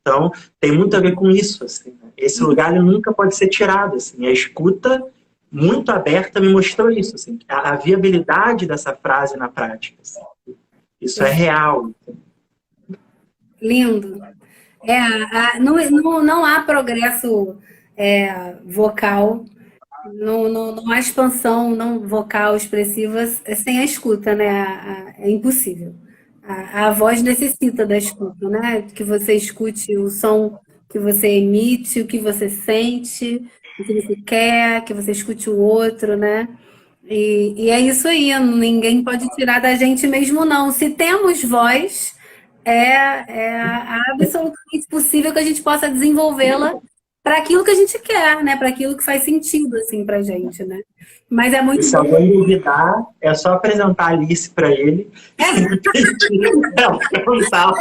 Então, tem muito a ver com isso, assim, né? Esse lugar ele nunca pode ser tirado, assim. A escuta muito aberta me mostrou isso, assim, a viabilidade dessa frase na prática, assim. Isso é real. Lindo. Não há progresso vocal, não há expansão não vocal expressiva sem a escuta, né? É impossível. A voz necessita da escuta, né? Que você escute o som que você emite, o que você sente, o que você quer, que você escute o outro, né? E é isso aí, ninguém pode tirar da gente mesmo, não. Se temos voz, é absolutamente possível que a gente possa desenvolvê-la para aquilo que a gente quer, né? Para aquilo que faz sentido, assim, pra gente, né? Mas é E muito se bom. alguém duvidar, é só apresentar a Alice para ele e pedir ela cantar,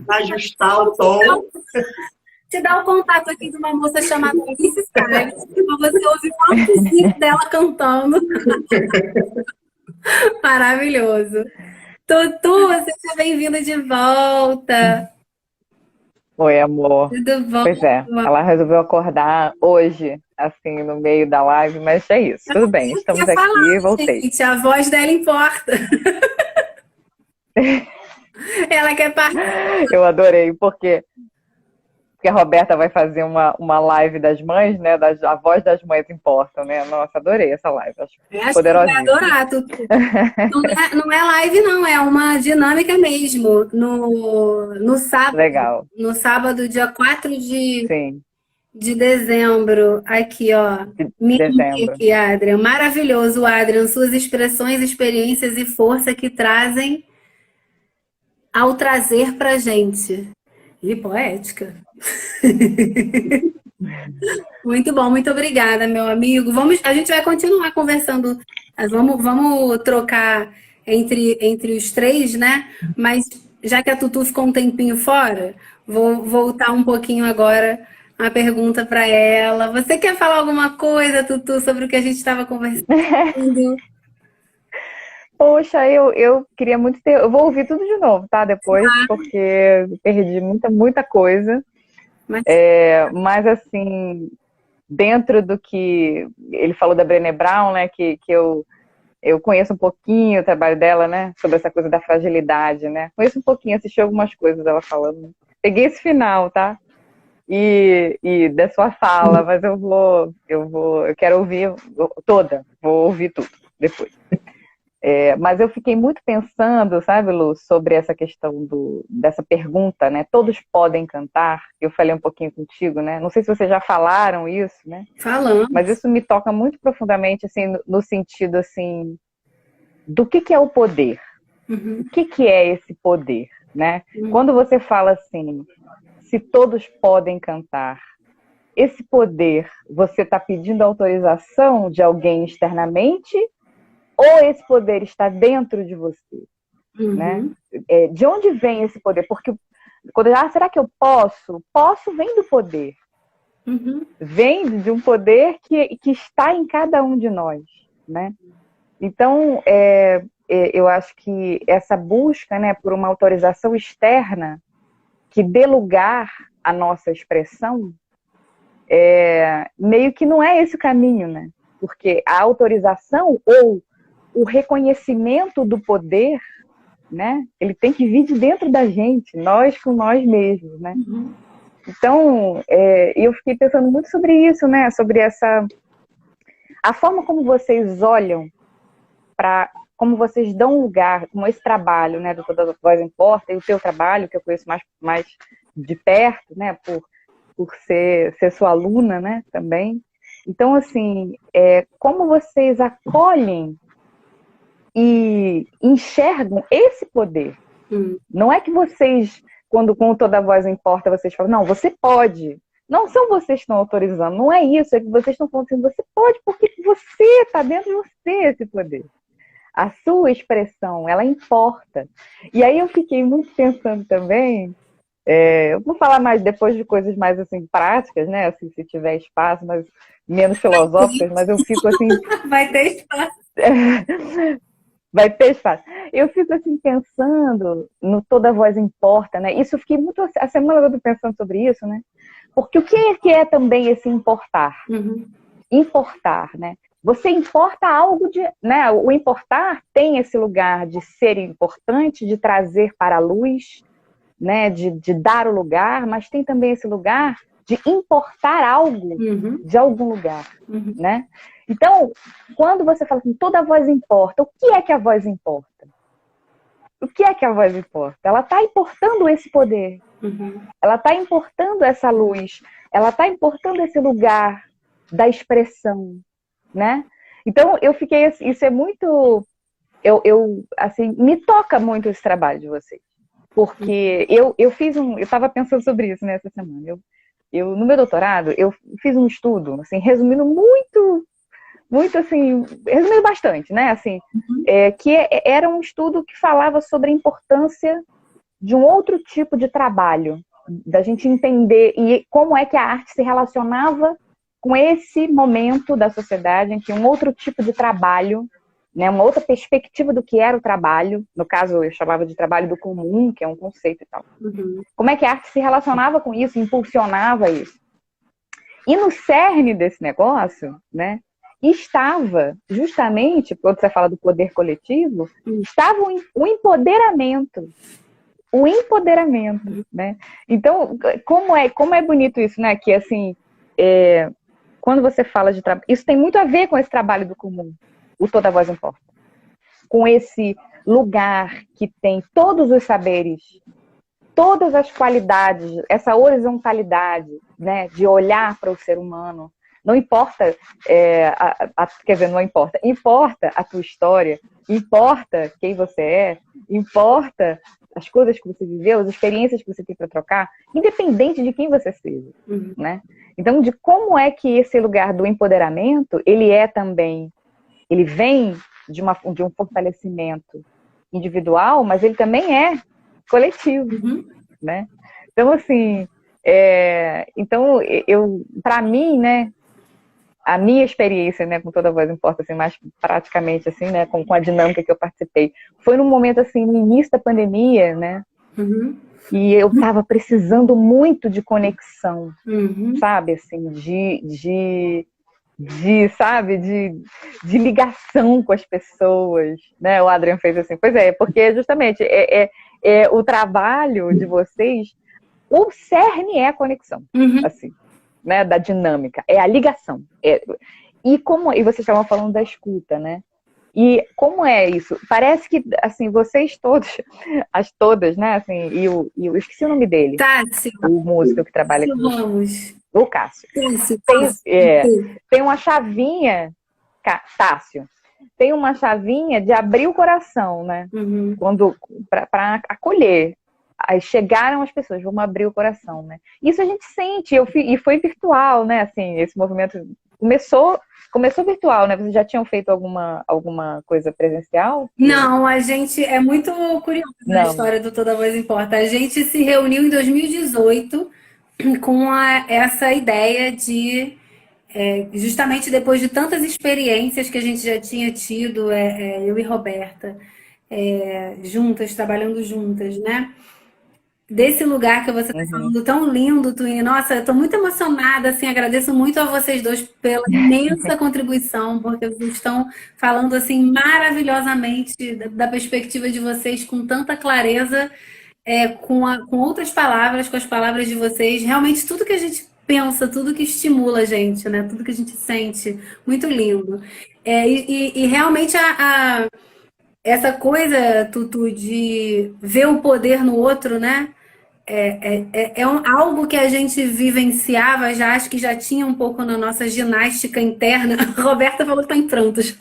ajustar o tom. Te dar o contato aqui de uma moça chamada Alice Salles, para você ouvir um amplzinho dela cantando. Maravilhoso. Tutu, você seja bem-vinda de volta. Oi, amor. Tudo bom? Pois é, ela resolveu acordar hoje, assim, no meio da live, mas é isso, tudo bem, estamos Quer aqui, falar, voltei. gente, a voz dela importa. Ela quer participar. Eu adorei, porque a Roberta vai fazer uma live das mães, né? A voz das mães importam, né? Nossa, adorei essa live, acho Acho que vai poderosíssima. adorar, Tutu. Não é live, não, é uma dinâmica mesmo. No sábado, Legal, no sábado, dia 4 sim. de dezembro. Aqui, ó. de Mini dezembro. aqui, Adrian. Maravilhoso, Adrian. Suas expressões, experiências e força que trazem ao trazer pra gente. E poética. Muito bom, muito obrigada, meu amigo. A gente vai continuar conversando. Vamos trocar entre os três, né? Mas já que a Tutu ficou um tempinho fora, vou voltar um pouquinho agora a pergunta para ela. Você quer falar alguma coisa, Tutu, sobre o que a gente estava conversando? Poxa, eu queria muito ter. Eu vou ouvir tudo de novo, tá? Depois, porque eu perdi muita coisa. Mas, Mas, assim, dentro do que ele falou da Brené Brown, né? Que eu conheço um pouquinho o trabalho dela, né? Sobre essa coisa da fragilidade, né? Conheço um pouquinho, assisti algumas coisas dela falando. Peguei esse final, tá? E da sua fala, mas eu quero ouvir toda, vou ouvir tudo depois. Mas eu fiquei muito pensando, sabe, Lu, sobre essa questão dessa pergunta, né? Todos podem cantar. Eu falei um pouquinho contigo, né? Não sei se vocês já falaram isso, né? Mas falamos. isso me toca muito profundamente, assim, no sentido, assim, do que é o poder? Uhum, O que é esse poder, né? uhum, Quando você fala assim, se todos podem cantar, esse poder, você está pedindo autorização de alguém externamente ou esse poder está dentro de você, né? uhum, De onde vem esse poder? Porque quando será que eu posso? Posso vem do poder. uhum, Vem de um poder que está em cada um de nós, né? Então, eu acho que essa busca, né, por uma autorização externa que dê lugar à nossa expressão, meio que não é esse o caminho, né? Porque a autorização ou o reconhecimento do poder, né? Ele tem que vir de dentro da gente, nós com nós mesmos, né? uhum. Então, eu fiquei pensando muito sobre isso, né? Sobre a forma como vocês olham para, como vocês dão lugar, como esse trabalho, né? Do Toda Voz Importa, e o teu trabalho, que eu conheço mais de perto, né? Por ser sua aluna, né? Também. Então, assim, como vocês acolhem e enxergam esse poder. Não é que vocês, quando com Toda Voz Importa, vocês falam, não, você pode. Não são vocês que estão autorizando, não é isso, é que vocês estão falando assim, você pode, porque você está dentro de você esse poder. A sua expressão, ela importa. E aí eu fiquei muito pensando também, eu vou falar mais depois de coisas mais assim práticas, né? Assim, se tiver espaço, mas menos filosóficas, mas eu fico assim. Vai ter espaço. Vai ter espaço. Eu fico assim pensando no Toda Voz Importa, né? Isso eu fiquei muito a semana toda pensando sobre isso, né? Porque o que é também esse importar? Uhum, Importar, né? Você importa algo de, né? O importar tem esse lugar de ser importante, de trazer para a luz, né? De dar o lugar, mas tem também esse lugar de importar algo uhum, de algum lugar, uhum, né? Então, quando você fala assim, toda voz importa, o que é que a voz importa? O que é que a voz importa? Ela está importando esse poder, uhum, ela está importando essa luz, ela está importando esse lugar da expressão, né? Então, eu fiquei assim, isso é muito, assim, me toca muito esse trabalho de vocês, porque eu estava pensando sobre isso nessa semana. No meu doutorado, eu fiz um estudo, assim, resumindo muito assim, resumindo bastante, né? Assim, que era um estudo que falava sobre a importância de um outro tipo de trabalho, da gente entender e como é que a arte se relacionava com esse momento da sociedade em que um outro tipo de trabalho, né, uma outra perspectiva do que era o trabalho, no caso eu chamava de trabalho do comum, que é um conceito e tal. uhum. Como é que a arte se relacionava com isso, impulsionava isso. E no cerne desse negócio, né, estava justamente, quando você fala do poder coletivo, estava o empoderamento. O empoderamento, né? Então, como é bonito isso, né? Que, assim, quando você fala de trabalho... Isso tem muito a ver com esse trabalho do comum, o Toda Voz Importa. Com esse lugar que tem todos os saberes todas as qualidades, essa horizontalidade, né, de olhar para o ser humano. Não importa, quer dizer, não importa. Importa a tua história, importa quem você é, importa as coisas que você viveu, as experiências que você tem para trocar, independente de quem você seja, né? Então, de como é que esse lugar do empoderamento, ele é também, ele vem de um fortalecimento individual, mas ele também é coletivo, né? Então, assim, então, para mim, né, a minha experiência, né, com Toda Voz Importa, assim, mais praticamente, assim, né, com a dinâmica que eu participei, foi num momento, assim, no início da pandemia, né, e eu estava precisando muito de conexão, sabe, assim, sabe, de ligação com as pessoas, né, o Adriano fez assim, pois é, porque justamente o trabalho de vocês, o cerne é a conexão, assim, né, da dinâmica, é a ligação. E vocês estavam falando da escuta, né? E como é isso? Parece que, assim, vocês todos, as todas, né, assim, eu esqueci o nome dele. Tássio. O músico que trabalha aqui. Vamos. O Cássio. Tem uma chavinha, Tássio, tem uma chavinha de abrir o coração, né? Para acolher. Aí chegaram as pessoas, vamos abrir o coração, né? Isso a gente sente, e foi virtual, né? Assim, esse movimento começou virtual, né? Vocês já tinham feito alguma coisa presencial? Não, a gente é muito curioso na história do Toda Voz Importa. A gente se reuniu em 2018 com essa ideia de, justamente depois de tantas experiências que a gente já tinha tido, eu e Roberta, juntas, trabalhando juntas, né? Desse lugar que você está falando tão lindo, Twin. Nossa, eu estou muito emocionada, assim, agradeço muito a vocês dois pela imensa contribuição, porque vocês estão falando, assim, maravilhosamente da perspectiva de vocês, com tanta clareza, com outras palavras, com as palavras de vocês. Realmente, tudo que a gente pensa, tudo que estimula a gente, né? Tudo que a gente sente, muito lindo. E realmente essa coisa, Tutu, de ver o poder no outro, né? Algo que a gente vivenciava, já acho que já tinha um pouco na nossa ginástica interna. A Roberta falou que está em prantos.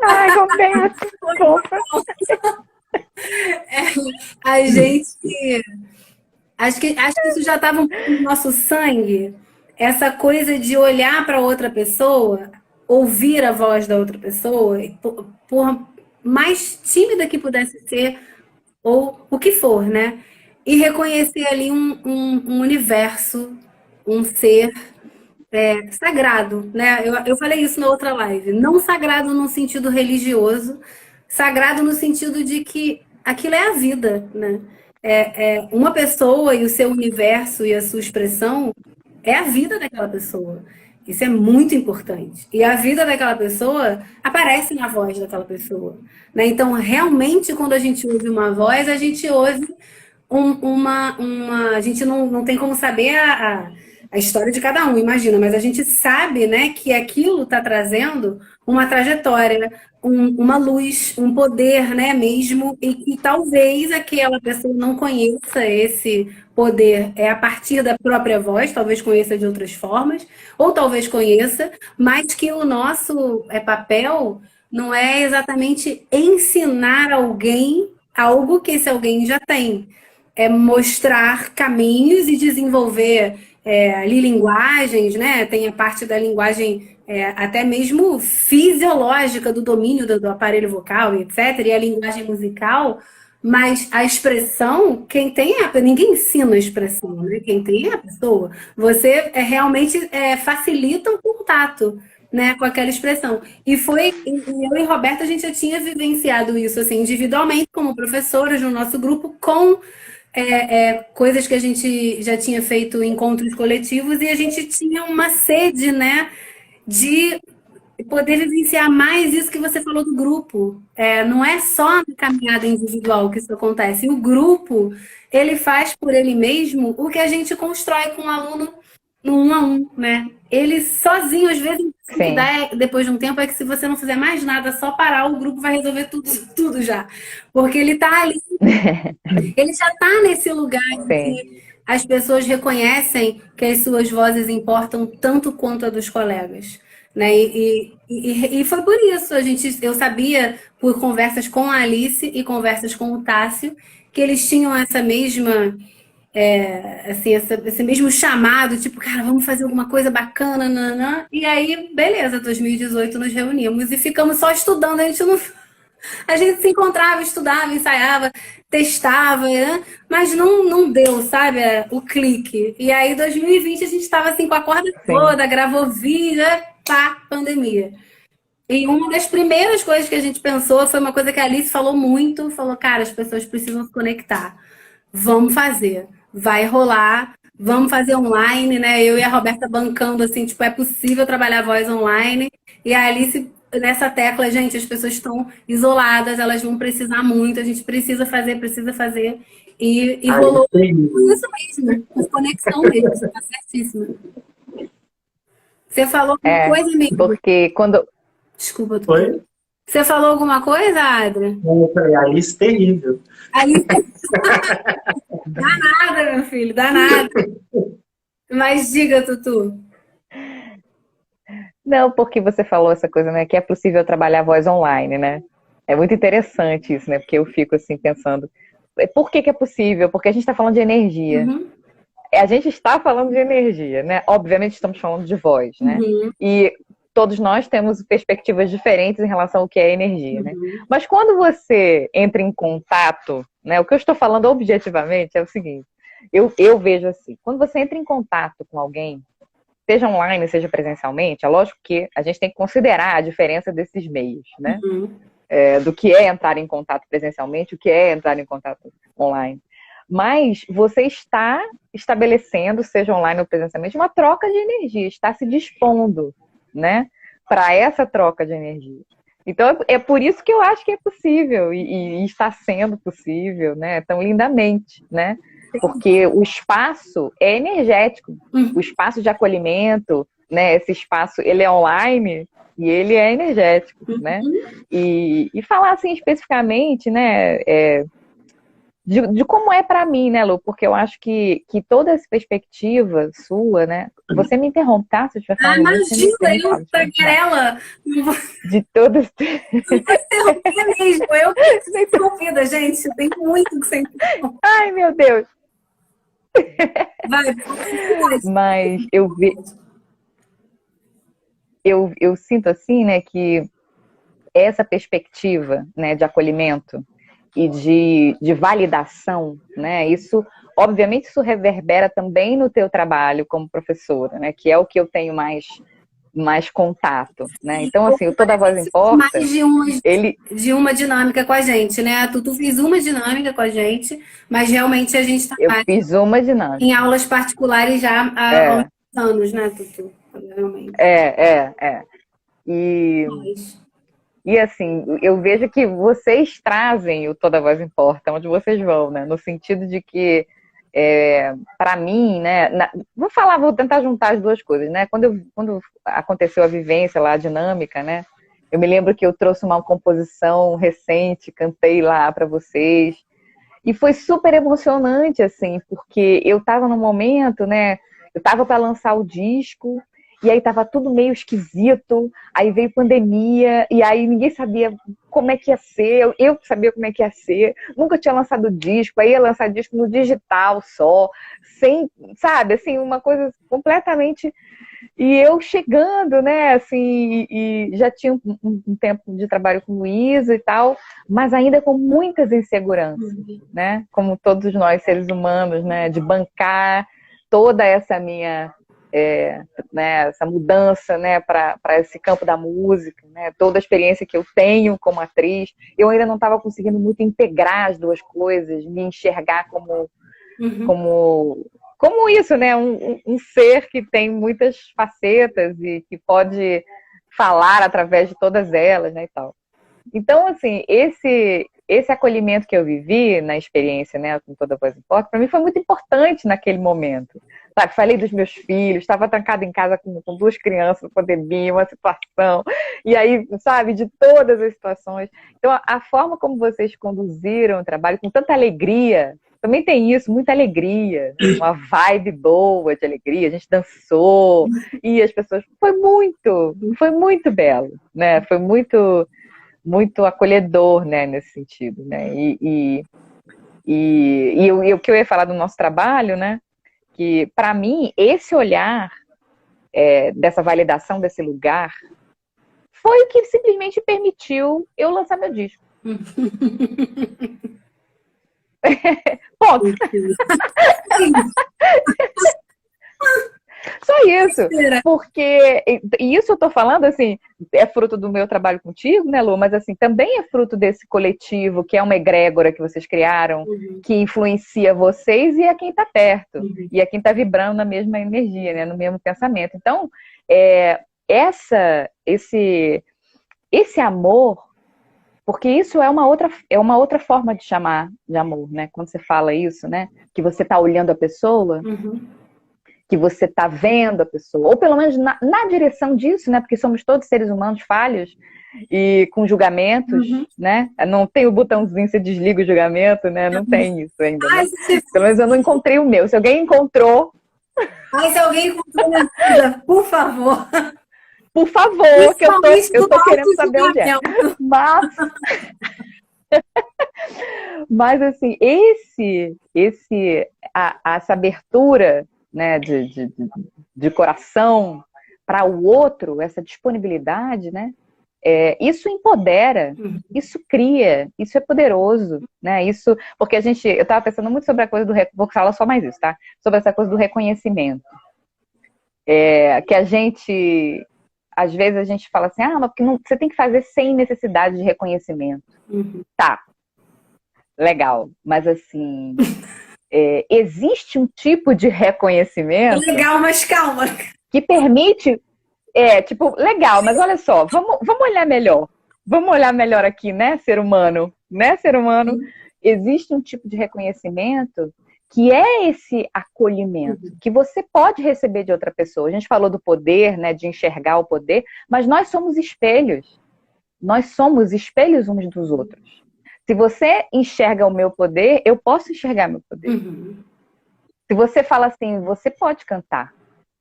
Ai, Roberta, fofa. A gente... Acho que isso já estava um pouco no nosso sangue. Essa coisa de olhar para outra pessoa, ouvir a voz da outra pessoa, por mais tímida que pudesse ser, ou o que for, né? E reconhecer ali um universo, um ser sagrado, né? Eu falei isso na outra live. Não sagrado no sentido religioso, sagrado no sentido de que aquilo é a vida, né? Uma pessoa e o seu universo e a sua expressão é a vida daquela pessoa. Isso é muito importante. E a vida daquela pessoa aparece na voz daquela pessoa, né? Então, realmente, quando a gente ouve uma voz, a gente ouve a gente não tem como saber a história de cada um, imagina, mas a gente sabe, né, que aquilo está trazendo uma trajetória, uma luz, um poder, né, mesmo, e talvez aquela pessoa não conheça esse poder a partir da própria voz, talvez conheça de outras formas, ou talvez conheça, mas que o nosso papel não é exatamente ensinar alguém algo que esse alguém já tem. É mostrar caminhos e desenvolver ali linguagens, né? Tem a parte da linguagem até mesmo fisiológica do domínio do aparelho vocal, etc. E a linguagem musical, mas a expressão, quem tem ninguém ensina a expressão, né? Quem tem é a pessoa. Você realmente facilita o contato, né, com aquela expressão. E eu e Roberta, a gente já tinha vivenciado isso assim, individualmente, como professoras no nosso grupo, com coisas que a gente já tinha feito encontros coletivos, e a gente tinha uma sede, né, de poder vivenciar mais isso que você falou do grupo. Não é só na caminhada individual que isso acontece. O grupo, ele faz por ele mesmo o que a gente constrói com o aluno no 1 a 1, né? ele sozinho, às vezes, o que Sim. dá depois de um tempo é que se você não fizer mais nada, só parar, o grupo vai resolver tudo, tudo já. Porque ele tá ali, ele já tá nesse lugar em Sim. que as pessoas reconhecem que as suas vozes importam tanto quanto a dos colegas. Né? E foi por isso, eu sabia por conversas com a Alice e conversas com o Tássio que eles tinham essa mesma assim, esse mesmo chamado, tipo, cara, vamos fazer alguma coisa bacana, nanã. E aí, beleza, 2018 nos reunimos e ficamos só estudando, a gente não. A gente se encontrava, estudava, ensaiava, testava, né? Mas não deu, sabe, o clique. E aí, 2020, a gente estava assim com a corda Sim. toda, gravou vídeo, pá, pandemia. E uma das primeiras coisas que a gente pensou foi uma coisa que a Alice falou muito, falou, cara, as pessoas precisam se conectar. Vamos fazer, vai rolar, vamos fazer online, né? Eu e a Roberta bancando assim, tipo, é possível trabalhar voz online. E a Alice nessa tecla, gente, as pessoas estão isoladas, elas vão precisar muito, a gente precisa fazer, precisa fazer. E Aí, rolou terrível. isso mesmo, por conexão mesmo, você tá certíssima. Você falou uma É, coisa, amigo? porque quando. Desculpa, Tutu. Foi? Você falou alguma coisa, Adri? Eu falei, Alice, terrível. Aí, dá nada, meu filho, dá nada. Mas diga, Tutu. Não, porque você falou essa coisa, né? Que é possível trabalhar voz online, né? É muito interessante isso, né? Porque eu fico assim pensando, por que que é possível? Porque a gente está falando de energia. Uhum, A gente está falando de energia, né? Obviamente estamos falando de voz, né? uhum, E todos nós temos perspectivas diferentes em relação ao que é energia, né? uhum. Mas quando você entra em contato, né? O que eu estou falando objetivamente é o seguinte: eu vejo assim, quando você entra em contato com alguém, seja online, seja presencialmente, é lógico que a gente tem que considerar a diferença desses meios, né? Uhum. Do que é entrar em contato presencialmente, o que é entrar em contato online. Mas você está estabelecendo, seja online ou presencialmente, uma troca de energia, está se dispondo, né, para essa troca de energia. Então é por isso que eu acho que é possível e está sendo possível, né, tão lindamente, né? Porque o espaço é energético, o espaço de acolhimento, né, esse espaço, ele é online e ele é energético, né? E falar assim especificamente, né, de como é para mim, né, Lu? Porque eu acho que toda essa perspectiva sua, né? Você me interrompe, tá? Se eu estiver Ah, falando muito, você imagina, me eu, fala. tagarela, não vou De todas. interromper mesmo. Eu que sou interrompida, gente. Tem muito que ser interrompida. Ai, meu Deus! Vai, pode. Mas eu sinto assim, né, que essa perspectiva, né, de acolhimento e de validação, né, isso, obviamente, isso reverbera também no teu trabalho como professora, né, que é o que eu tenho mais contato, né? Então, assim, o Toda Voz Importa, Mais ele, de uma dinâmica com a gente, né? A Tutu fez uma dinâmica com a gente, mas realmente a gente está eu fiz uma dinâmica. em aulas particulares já há uns É, anos, né, Tutu? Realmente. é. E, Mas, e assim, eu vejo que vocês trazem o Toda Voz Importa, onde vocês vão, né? No sentido de que, para mim, né? Vou tentar juntar as duas coisas, né? Quando aconteceu a vivência lá, a dinâmica, né? Eu me lembro que eu trouxe uma composição recente, cantei lá para vocês. E foi super emocionante, assim, porque eu estava no momento, né? Eu estava para lançar o disco, e aí estava tudo meio esquisito, aí veio pandemia, e aí ninguém sabia como é que ia ser, eu sabia como é que ia ser, nunca tinha lançado disco, aí ia lançar disco no digital só, sem, sabe, assim, uma coisa completamente. E eu chegando, né, assim, e já tinha um tempo de trabalho com Luísa e tal, mas ainda com muitas inseguranças, né, como todos nós seres humanos, né, de bancar toda essa minha, né, essa mudança, né, para esse campo da música, né, toda a experiência que eu tenho como atriz, eu ainda não estava conseguindo muito integrar as duas coisas, me enxergar como isso, né? Um ser que tem muitas facetas e que pode falar através de todas elas, né, e tal. Então, assim, esse acolhimento que eu vivi na experiência, né, com Toda Voz Importa, para mim foi muito importante naquele momento, Sabe? Falei dos meus filhos, estava trancada em casa com duas crianças na pandemia, uma situação. E aí, sabe, de todas as situações. Então, a forma como vocês conduziram o trabalho com tanta alegria, também tem isso, muita alegria, uma vibe boa de alegria, a gente dançou, e as pessoas... Foi muito belo, né? Foi muito, muito acolhedor, né, nesse sentido, né? E o que eu ia falar do nosso trabalho, né? Que, para mim, esse olhar dessa validação desse lugar foi o que simplesmente permitiu eu lançar meu disco. Ponto. Só isso. Porque, e isso eu tô falando, assim, é fruto do meu trabalho contigo, né, Lu? Mas, assim, também é fruto desse coletivo, que é uma egrégora que vocês criaram, que influencia vocês e a quem tá perto. E a quem tá vibrando na mesma energia, né, no mesmo pensamento. Então, esse amor, porque isso é uma outra forma de chamar de amor, né? Quando você fala isso, né? Que você tá olhando a pessoa, que você tá vendo a pessoa, ou pelo menos na direção disso, né? Porque somos todos seres humanos falhos e com julgamentos, né? Não tem o botãozinho, você desliga o julgamento, né? Não tem isso ainda, né? Pelo menos eu não encontrei o meu. Se alguém encontrou... se alguém encontrou minha vida, por favor... Por favor, que eu tô querendo saber onde é. Mas assim, essa abertura, né, de coração para o outro, essa disponibilidade, né, isso empodera, isso cria, isso é poderoso, né? Isso, porque eu estava pensando muito sobre a coisa vou falar só mais isso, tá? Sobre essa coisa do reconhecimento. Que a gente... Às vezes a gente fala assim, mas porque você tem que fazer sem necessidade de reconhecimento. Tá, legal. Mas assim, existe um tipo de reconhecimento... Legal, mas calma. Que permite... legal, mas olha só, vamos olhar melhor. Vamos olhar melhor aqui, né, ser humano? Né, ser humano? Existe um tipo de reconhecimento que é esse acolhimento, que você pode receber de outra pessoa. A gente falou do poder, né, de enxergar o poder, mas nós somos espelhos. Nós somos espelhos uns dos outros. Se você enxerga o meu poder, eu posso enxergar meu poder. Se você fala assim, você pode cantar.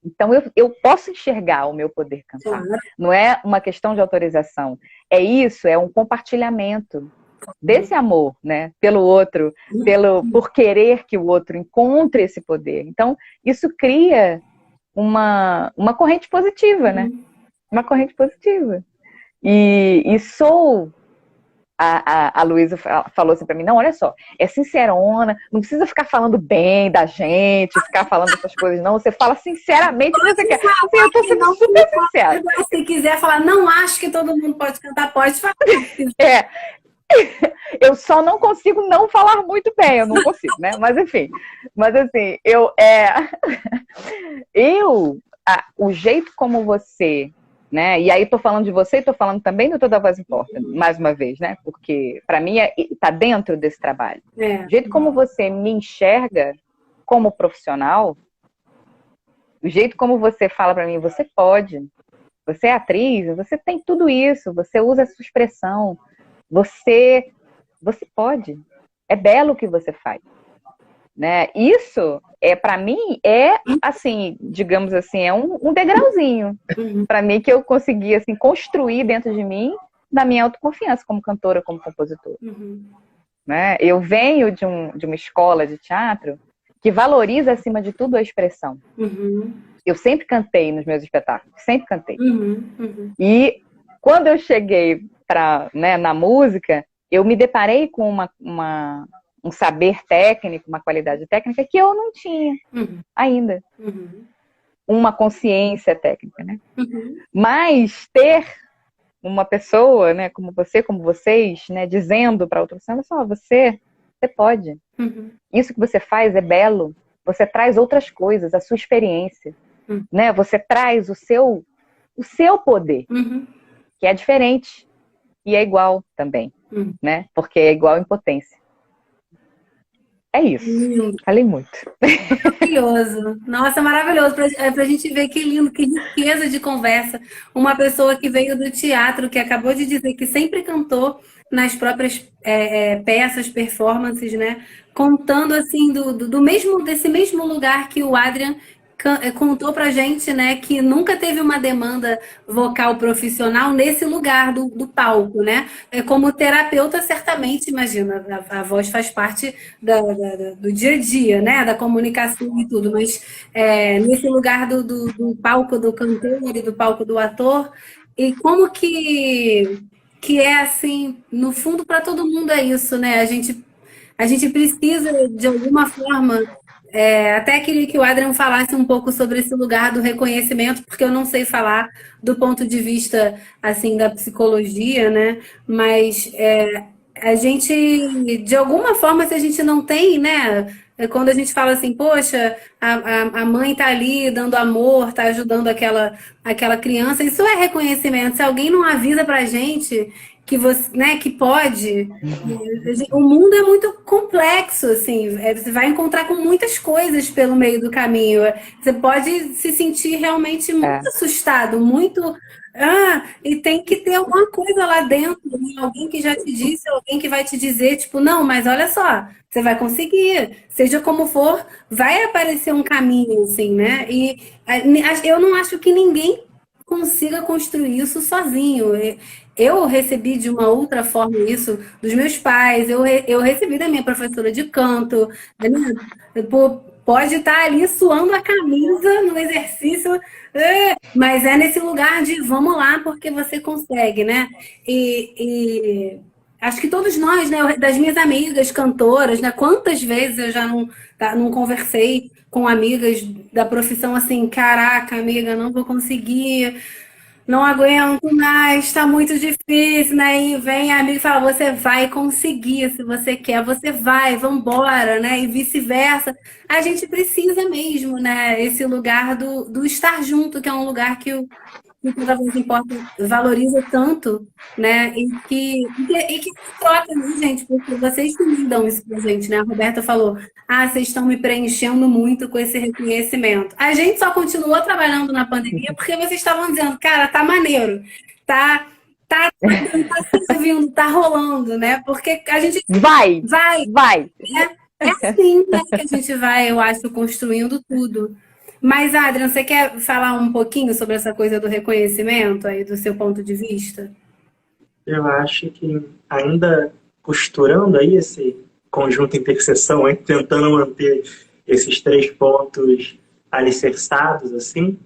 Então, eu posso enxergar o meu poder cantar. Não é uma questão de autorização. É um compartilhamento desse amor, né, pelo outro, por querer que o outro encontre esse poder. Então, isso cria uma corrente positiva, né? Uma corrente positiva. E a Luísa falou assim pra mim, não, olha só, é sincerona, não precisa ficar falando bem da gente, ficar falando essas coisas, não, você fala sinceramente o que você quer. Assim, eu tô sendo super sincera. Se quiser falar, não acho que todo mundo pode cantar, pode falar. Eu só não consigo não falar muito bem, eu não consigo, né? Mas enfim, assim, o jeito como você, né? E aí tô falando de você e tô falando também do Toda Voz Importa, mais uma vez, né? Porque para mim tá dentro desse trabalho. O jeito como você me enxerga como profissional, o jeito como você fala para mim, você pode, você é atriz, você tem tudo isso, você usa a sua expressão. Você pode. É belo o que você faz. Né? Isso, para mim, assim, digamos assim, é um degrauzinho. Para mim, que eu consegui assim, construir dentro de mim, da minha autoconfiança como cantora, como compositora. Né? Eu venho de uma escola de teatro que valoriza, acima de tudo, a expressão. Eu sempre cantei nos meus espetáculos. Sempre cantei. E quando eu cheguei na música, eu me deparei com um saber técnico, uma qualidade técnica que eu não tinha ainda. Uma consciência técnica, né? Mas ter uma pessoa, né, como você, como vocês, né, dizendo para outra pessoa, olha só, você pode. Isso que você faz é belo. Você traz outras coisas, a sua experiência. Né? Você traz o seu poder, que é diferente. E é igual também, né? Porque é igual em potência. É isso. Lindo. Falei muito. Maravilhoso. Nossa, maravilhoso. Pra gente ver que lindo, que riqueza de conversa. Uma pessoa que veio do teatro, que acabou de dizer que sempre cantou nas próprias peças, performances, né? Contando assim desse mesmo lugar que o Adrian contou pra gente, né? Que nunca teve uma demanda vocal profissional nesse lugar do palco, né? Como terapeuta, certamente, imagina, a voz faz parte do dia a dia, né? Da comunicação e tudo, mas nesse lugar do palco do cantor e do palco do ator, e como que é assim, no fundo, para todo mundo é isso, né? A gente precisa, de alguma forma, até queria que o Adrian falasse um pouco sobre esse lugar do reconhecimento, porque eu não sei falar do ponto de vista assim da psicologia, né? Mas a gente, de alguma forma, se a gente não tem, né? Quando a gente fala assim, poxa, a mãe tá ali dando amor, tá ajudando aquela criança, isso é reconhecimento. Se alguém não avisa pra gente que você, né, que pode, o mundo é muito complexo, assim, você vai encontrar com muitas coisas pelo meio do caminho. Você pode se sentir realmente muito assustado, muito. E tem que ter alguma coisa lá dentro, né? Alguém que já te disse, alguém que vai te dizer, tipo, não, mas olha só, você vai conseguir, seja como for, vai aparecer um caminho, assim, né? E eu não acho que ninguém consiga construir isso sozinho. Eu recebi de uma outra forma isso dos meus pais, eu recebi da minha professora de canto, né? Pode estar ali suando a camisa no exercício, mas é nesse lugar de vamos lá porque você consegue, né? E acho que todos nós, né, das minhas amigas cantoras, né, quantas vezes eu já não conversei com amigas da profissão assim, caraca, amiga, não vou conseguir, não aguento mais, está muito difícil, né? E vem a amiga e fala, você vai conseguir, se você quer, você vai, vambora, né? E vice-versa. A gente precisa mesmo, né? Esse lugar do estar junto, que é um lugar que o Cada Vez Importa valoriza tanto, né? E que troca, né, gente? Porque vocês também dão isso pra gente, né? A Roberta falou, vocês estão me preenchendo muito com esse reconhecimento. A gente só continuou trabalhando na pandemia porque vocês estavam dizendo, cara, tá maneiro, tá servindo, tá rolando, né? Porque a gente Vai! é assim, né, que a gente vai, eu acho, construindo tudo. Mas, Adrian, você quer falar um pouquinho sobre essa coisa do reconhecimento aí, do seu ponto de vista? Eu acho que ainda costurando aí esse conjunto interseção, aí, tentando manter esses três pontos alicerçados, assim,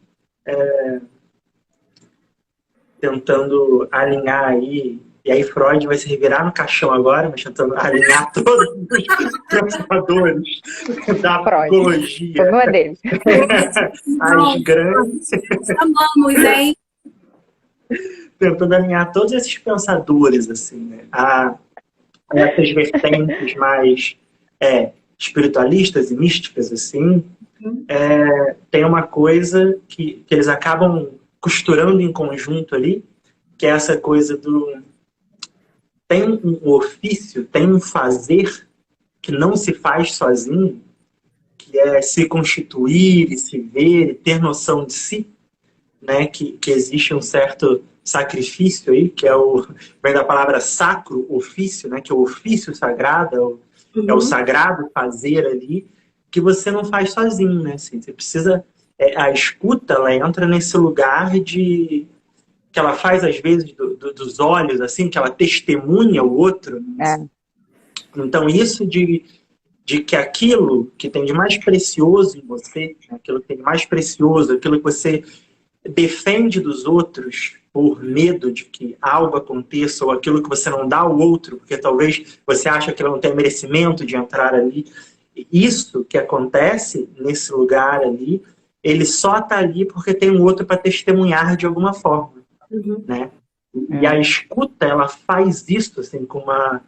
tentando alinhar aí, e aí Freud vai se revirar no caixão agora, mas tentando alinhar todos os pensadores da psicologia. Não é dele. As grandes. Amamos, hein? Tentando alinhar todos esses pensadores, assim, né? Essas vertentes mais espiritualistas e místicas, assim, tem uma coisa que eles acabam costurando em conjunto ali, que é essa coisa tem um ofício, tem um fazer que não se faz sozinho, que é se constituir e se ver e ter noção de si, né? Que existe um certo sacrifício aí, que vem da palavra sacro, ofício, né? Que é o ofício sagrado, é o sagrado fazer ali, que você não faz sozinho, né? Assim, você precisa... a escuta, ela entra nesse lugar que ela faz, às vezes, dos olhos, assim, que ela testemunha o outro. Então, isso de que aquilo que tem de mais precioso em você, aquilo que tem de mais precioso, aquilo que você defende dos outros por medo de que algo aconteça, ou aquilo que você não dá ao outro, porque talvez você acha que ele não tem merecimento de entrar ali. Isso que acontece nesse lugar ali, ele só está ali porque tem um outro para testemunhar de alguma forma. Né? E a escuta, ela faz isso assim, com uma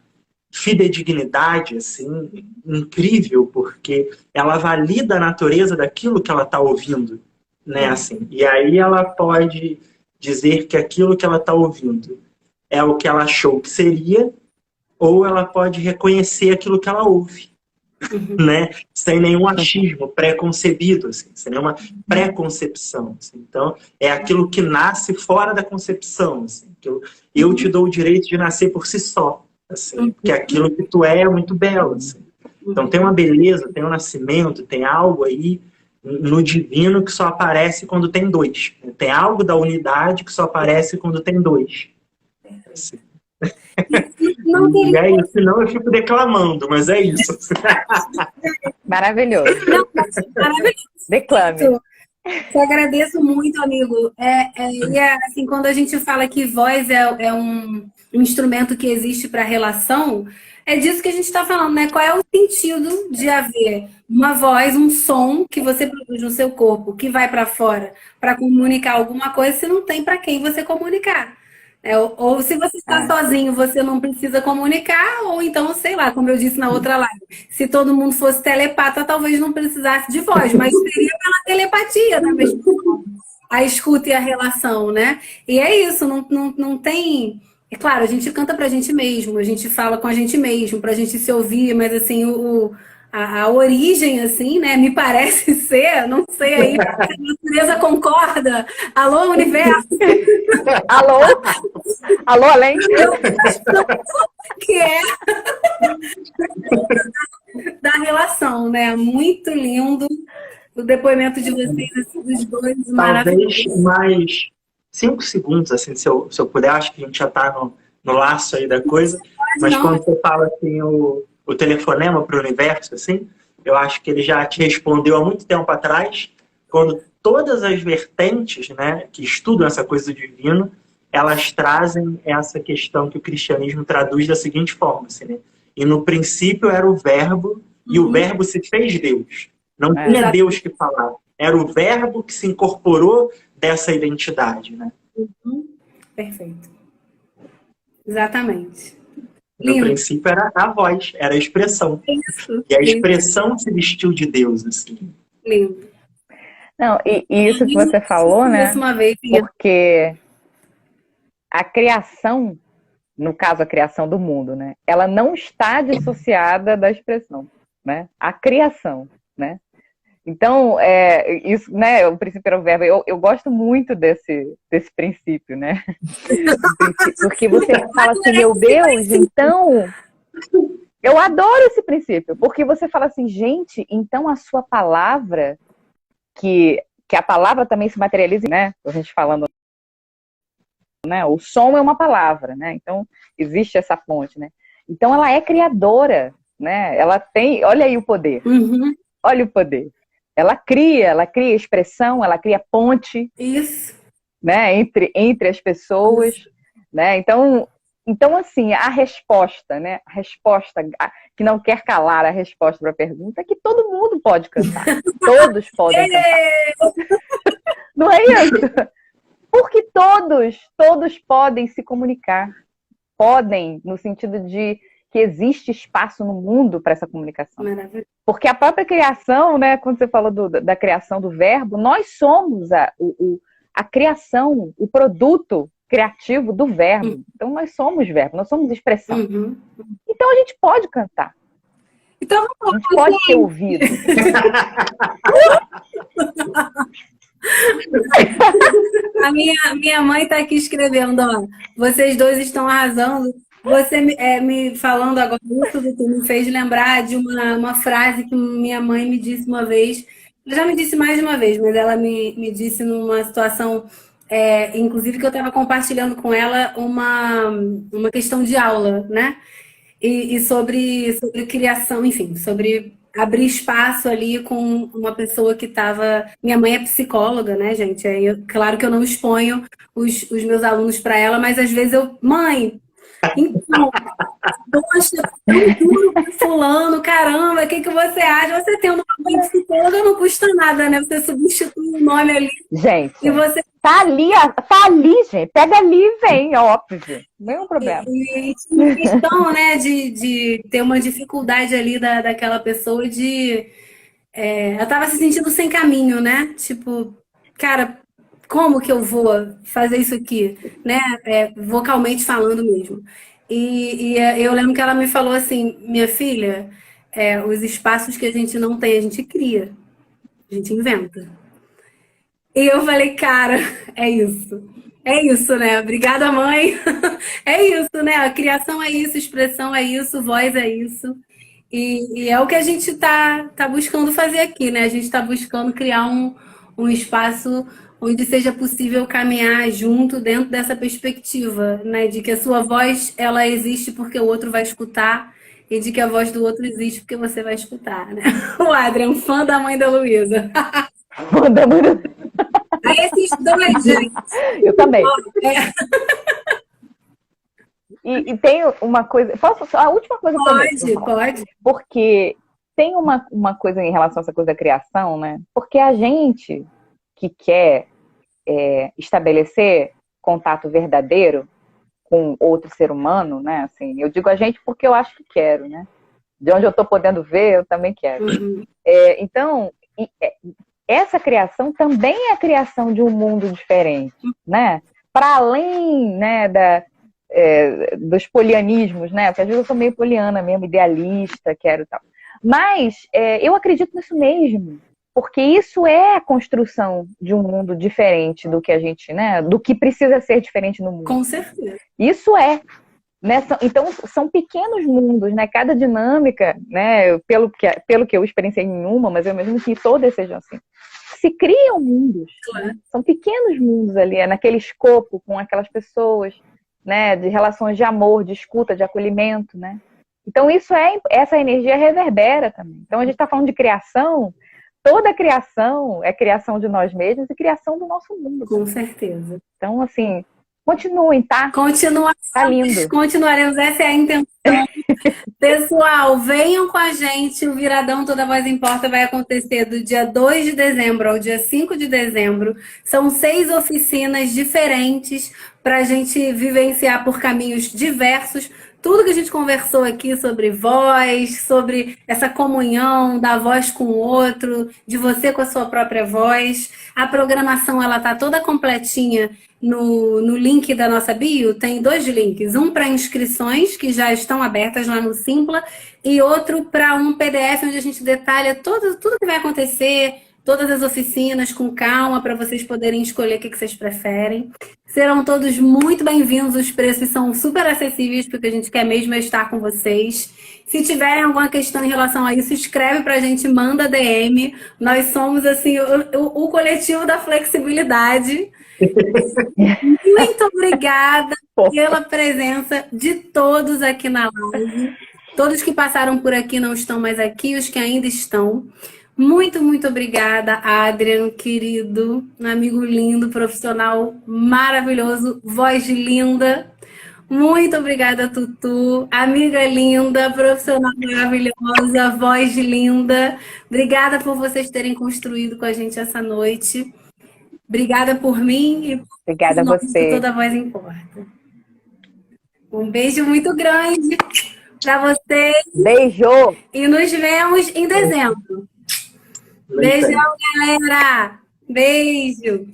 fidedignidade assim, incrível, porque ela valida a natureza daquilo que ela está ouvindo. Né? Assim, e aí ela pode dizer que aquilo que ela está ouvindo é o que ela achou que seria, ou ela pode reconhecer aquilo que ela ouve. né? Sem nenhum achismo pré-concebido, assim, sem nenhuma pré-concepção. Assim. Então, é aquilo que nasce fora da concepção. Assim, que eu te dou o direito de nascer por si só, assim, porque aquilo que tu é muito belo. Assim. Então, tem uma beleza, tem um nascimento, tem algo aí no divino que só aparece quando tem dois. Tem algo da unidade que só aparece quando tem dois. Assim. Não E tem... é isso, senão eu fico declamando, mas é isso. Maravilhoso. Não, maravilhoso. Declame. Eu agradeço muito, amigo. Assim, quando a gente fala que voz é um instrumento que existe para relação, é disso que a gente está falando, né? Qual é o sentido de haver uma voz, um som que você produz no seu corpo, que vai para fora para comunicar alguma coisa, se não tem para quem você comunicar. Ou se você está sozinho, você não precisa comunicar, ou então, sei lá, como eu disse na outra live, se todo mundo fosse telepata, talvez não precisasse de voz, mas seria pela telepatia, da mesma forma. A escuta e a relação, né? E é isso, não tem. É claro, a gente canta pra gente mesmo, a gente fala com a gente mesmo, pra gente se ouvir, mas assim, a origem, assim, né, me parece ser, não sei aí, se a natureza concorda. Alô, universo? Alô? Alô, além? Eu acho que é da relação, né? Muito lindo o depoimento de vocês, assim, dos dois, Talvez maravilhoso. mais 5 segundos, assim, se eu puder, acho que a gente já está no laço aí da coisa, mas Não, quando você fala assim, o telefonema para o universo, assim, eu acho que ele já te respondeu há muito tempo atrás, quando todas as vertentes, né, que estudam essa coisa do divino, elas trazem essa questão que o cristianismo traduz da seguinte forma, assim, né? E no princípio era o verbo, e o verbo se fez Deus. Não tinha Deus que falava. Era o verbo que se incorporou dessa identidade, né? perfeito. Exatamente. No Lindo. princípio era a voz, era a expressão. Isso. E a expressão se vestiu de Deus, assim. Lindo. Não, e isso que você falou, né? Uma vez, Porque a criação, no caso a criação do mundo, né? Ela não está dissociada da expressão, né? A criação, né? Então, isso, né? O princípio era o verbo. Eu gosto muito desse princípio, né? Porque você fala assim, meu Deus, então... Eu adoro esse princípio, porque você fala assim, gente, então a sua palavra, que a palavra também se materializa, né? A gente falando, né? O som é uma palavra, né? Então, existe essa fonte, né? Então, ela é criadora, né? Ela tem... Olha aí o poder. Olha o poder. Ela cria expressão, ela cria ponte. Isso. Né? Entre as pessoas. Isso. Né? Então, assim, a resposta, né? A resposta que não quer calar a resposta para a pergunta é que todo mundo pode cantar. Todos podem cantar. Não é isso? Porque todos podem se comunicar. Podem, no sentido de que existe espaço no mundo para essa comunicação. Maravilha. Porque a própria criação, né, quando você falou da criação do verbo, nós somos a criação, o produto criativo do verbo. Então, nós somos verbo, nós somos expressão. Então, a gente pode cantar. Então, a gente pode ser ouvido. A minha mãe está aqui escrevendo, ó, vocês dois estão arrasando. Você me falando agora isso, me fez lembrar de uma frase que minha mãe me disse uma vez. Ela já me disse mais de uma vez, mas ela me disse numa situação, inclusive que eu estava compartilhando com ela uma questão de aula, né? E sobre criação, enfim, sobre abrir espaço ali com uma pessoa que estava... Minha mãe é psicóloga, né, gente? Claro que eu não exponho os meus alunos para ela, mas às vezes mãe... Então, poxa, tão duro pro fulano, caramba, o que você acha? Você tendo uma mãe psicóloga não custa nada, né? Você substitui o nome ali. Gente, e você... tá ali, gente. Pega ali e vem, óbvio. Nenhum problema. E tinha questão, né, de ter uma dificuldade ali daquela pessoa de... ela tava se sentindo sem caminho, né? Tipo, cara... Como que eu vou fazer isso aqui, né? Vocalmente falando mesmo. E eu lembro que ela me falou assim, minha filha, os espaços que a gente não tem, a gente cria, a gente inventa. E eu falei, cara, é isso. É isso, né? Obrigada, mãe. É isso, né? A criação é isso, expressão é isso, voz é isso. E é o que a gente tá buscando fazer aqui, né? A gente está buscando criar um espaço onde seja possível caminhar junto dentro dessa perspectiva, né? De que a sua voz, ela existe porque o outro vai escutar e de que a voz do outro existe porque você vai escutar, né? O Adrian, fã da mãe da Luísa. Aí esses dois, gente. Eu também. É, E tem uma coisa. Posso? A última coisa também. pode. Porque tem uma coisa em relação a essa coisa da criação, né? Porque a gente que quer estabelecer contato verdadeiro com outro ser humano, né? Assim, eu digo a gente porque eu acho que quero, né? De onde eu estou podendo ver, eu também quero. Uhum. Então, essa criação também é a criação de um mundo diferente, né? Para além, né, dos polianismos, né? Porque às vezes eu sou meio poliana mesmo, idealista, quero tal. Mas eu acredito nisso mesmo, porque isso é a construção de um mundo diferente do que a gente, né? Do que precisa ser diferente no mundo. Com certeza. Isso é. Né? Então, são pequenos mundos, né? Cada dinâmica, né? Pelo que eu experienciei em uma, mas eu imagino que todas sejam assim. Se criam mundos. Claro. São pequenos mundos ali, naquele escopo, com aquelas pessoas, né? De relações de amor, de escuta, de acolhimento, né? Então, essa energia reverbera também. Então, a gente está falando de criação. Toda criação é criação de nós mesmos e criação do nosso mundo. Com certeza. Então, assim, continuem, tá? Tá lindo. Continuaremos, essa é a intenção. Pessoal, venham com a gente. O Viradão Toda Voz Importa vai acontecer do dia 2 de dezembro ao dia 5 de dezembro. São 6 oficinas diferentes para a gente vivenciar por caminhos diversos. Tudo que a gente conversou aqui sobre voz, sobre essa comunhão da voz com o outro, de você com a sua própria voz. A programação ela tá toda completinha no link da nossa bio. Tem 2 links, um para inscrições que já estão abertas lá no Simpla e outro para um PDF onde a gente detalha tudo que vai acontecer, todas as oficinas com calma para vocês poderem escolher o que vocês preferem. Serão todos muito bem-vindos, os preços são super acessíveis, porque a gente quer mesmo estar com vocês. Se tiverem alguma questão em relação a isso, escreve pra gente, manda DM. Nós somos, assim, o coletivo da flexibilidade. Muito obrigada pela presença de todos aqui na live. Todos que passaram por aqui não estão mais aqui, os que ainda estão. Muito, muito obrigada, Adrian, querido, amigo lindo, profissional maravilhoso, voz linda. Muito obrigada, Tutu, amiga linda, profissional maravilhosa, voz linda. Obrigada por vocês terem construído com a gente essa noite. Obrigada por mim e obrigada a você. Toda Voz Importa. Um beijo muito grande para vocês. Beijo! E nos vemos em dezembro. Beijão, galera! Beijo!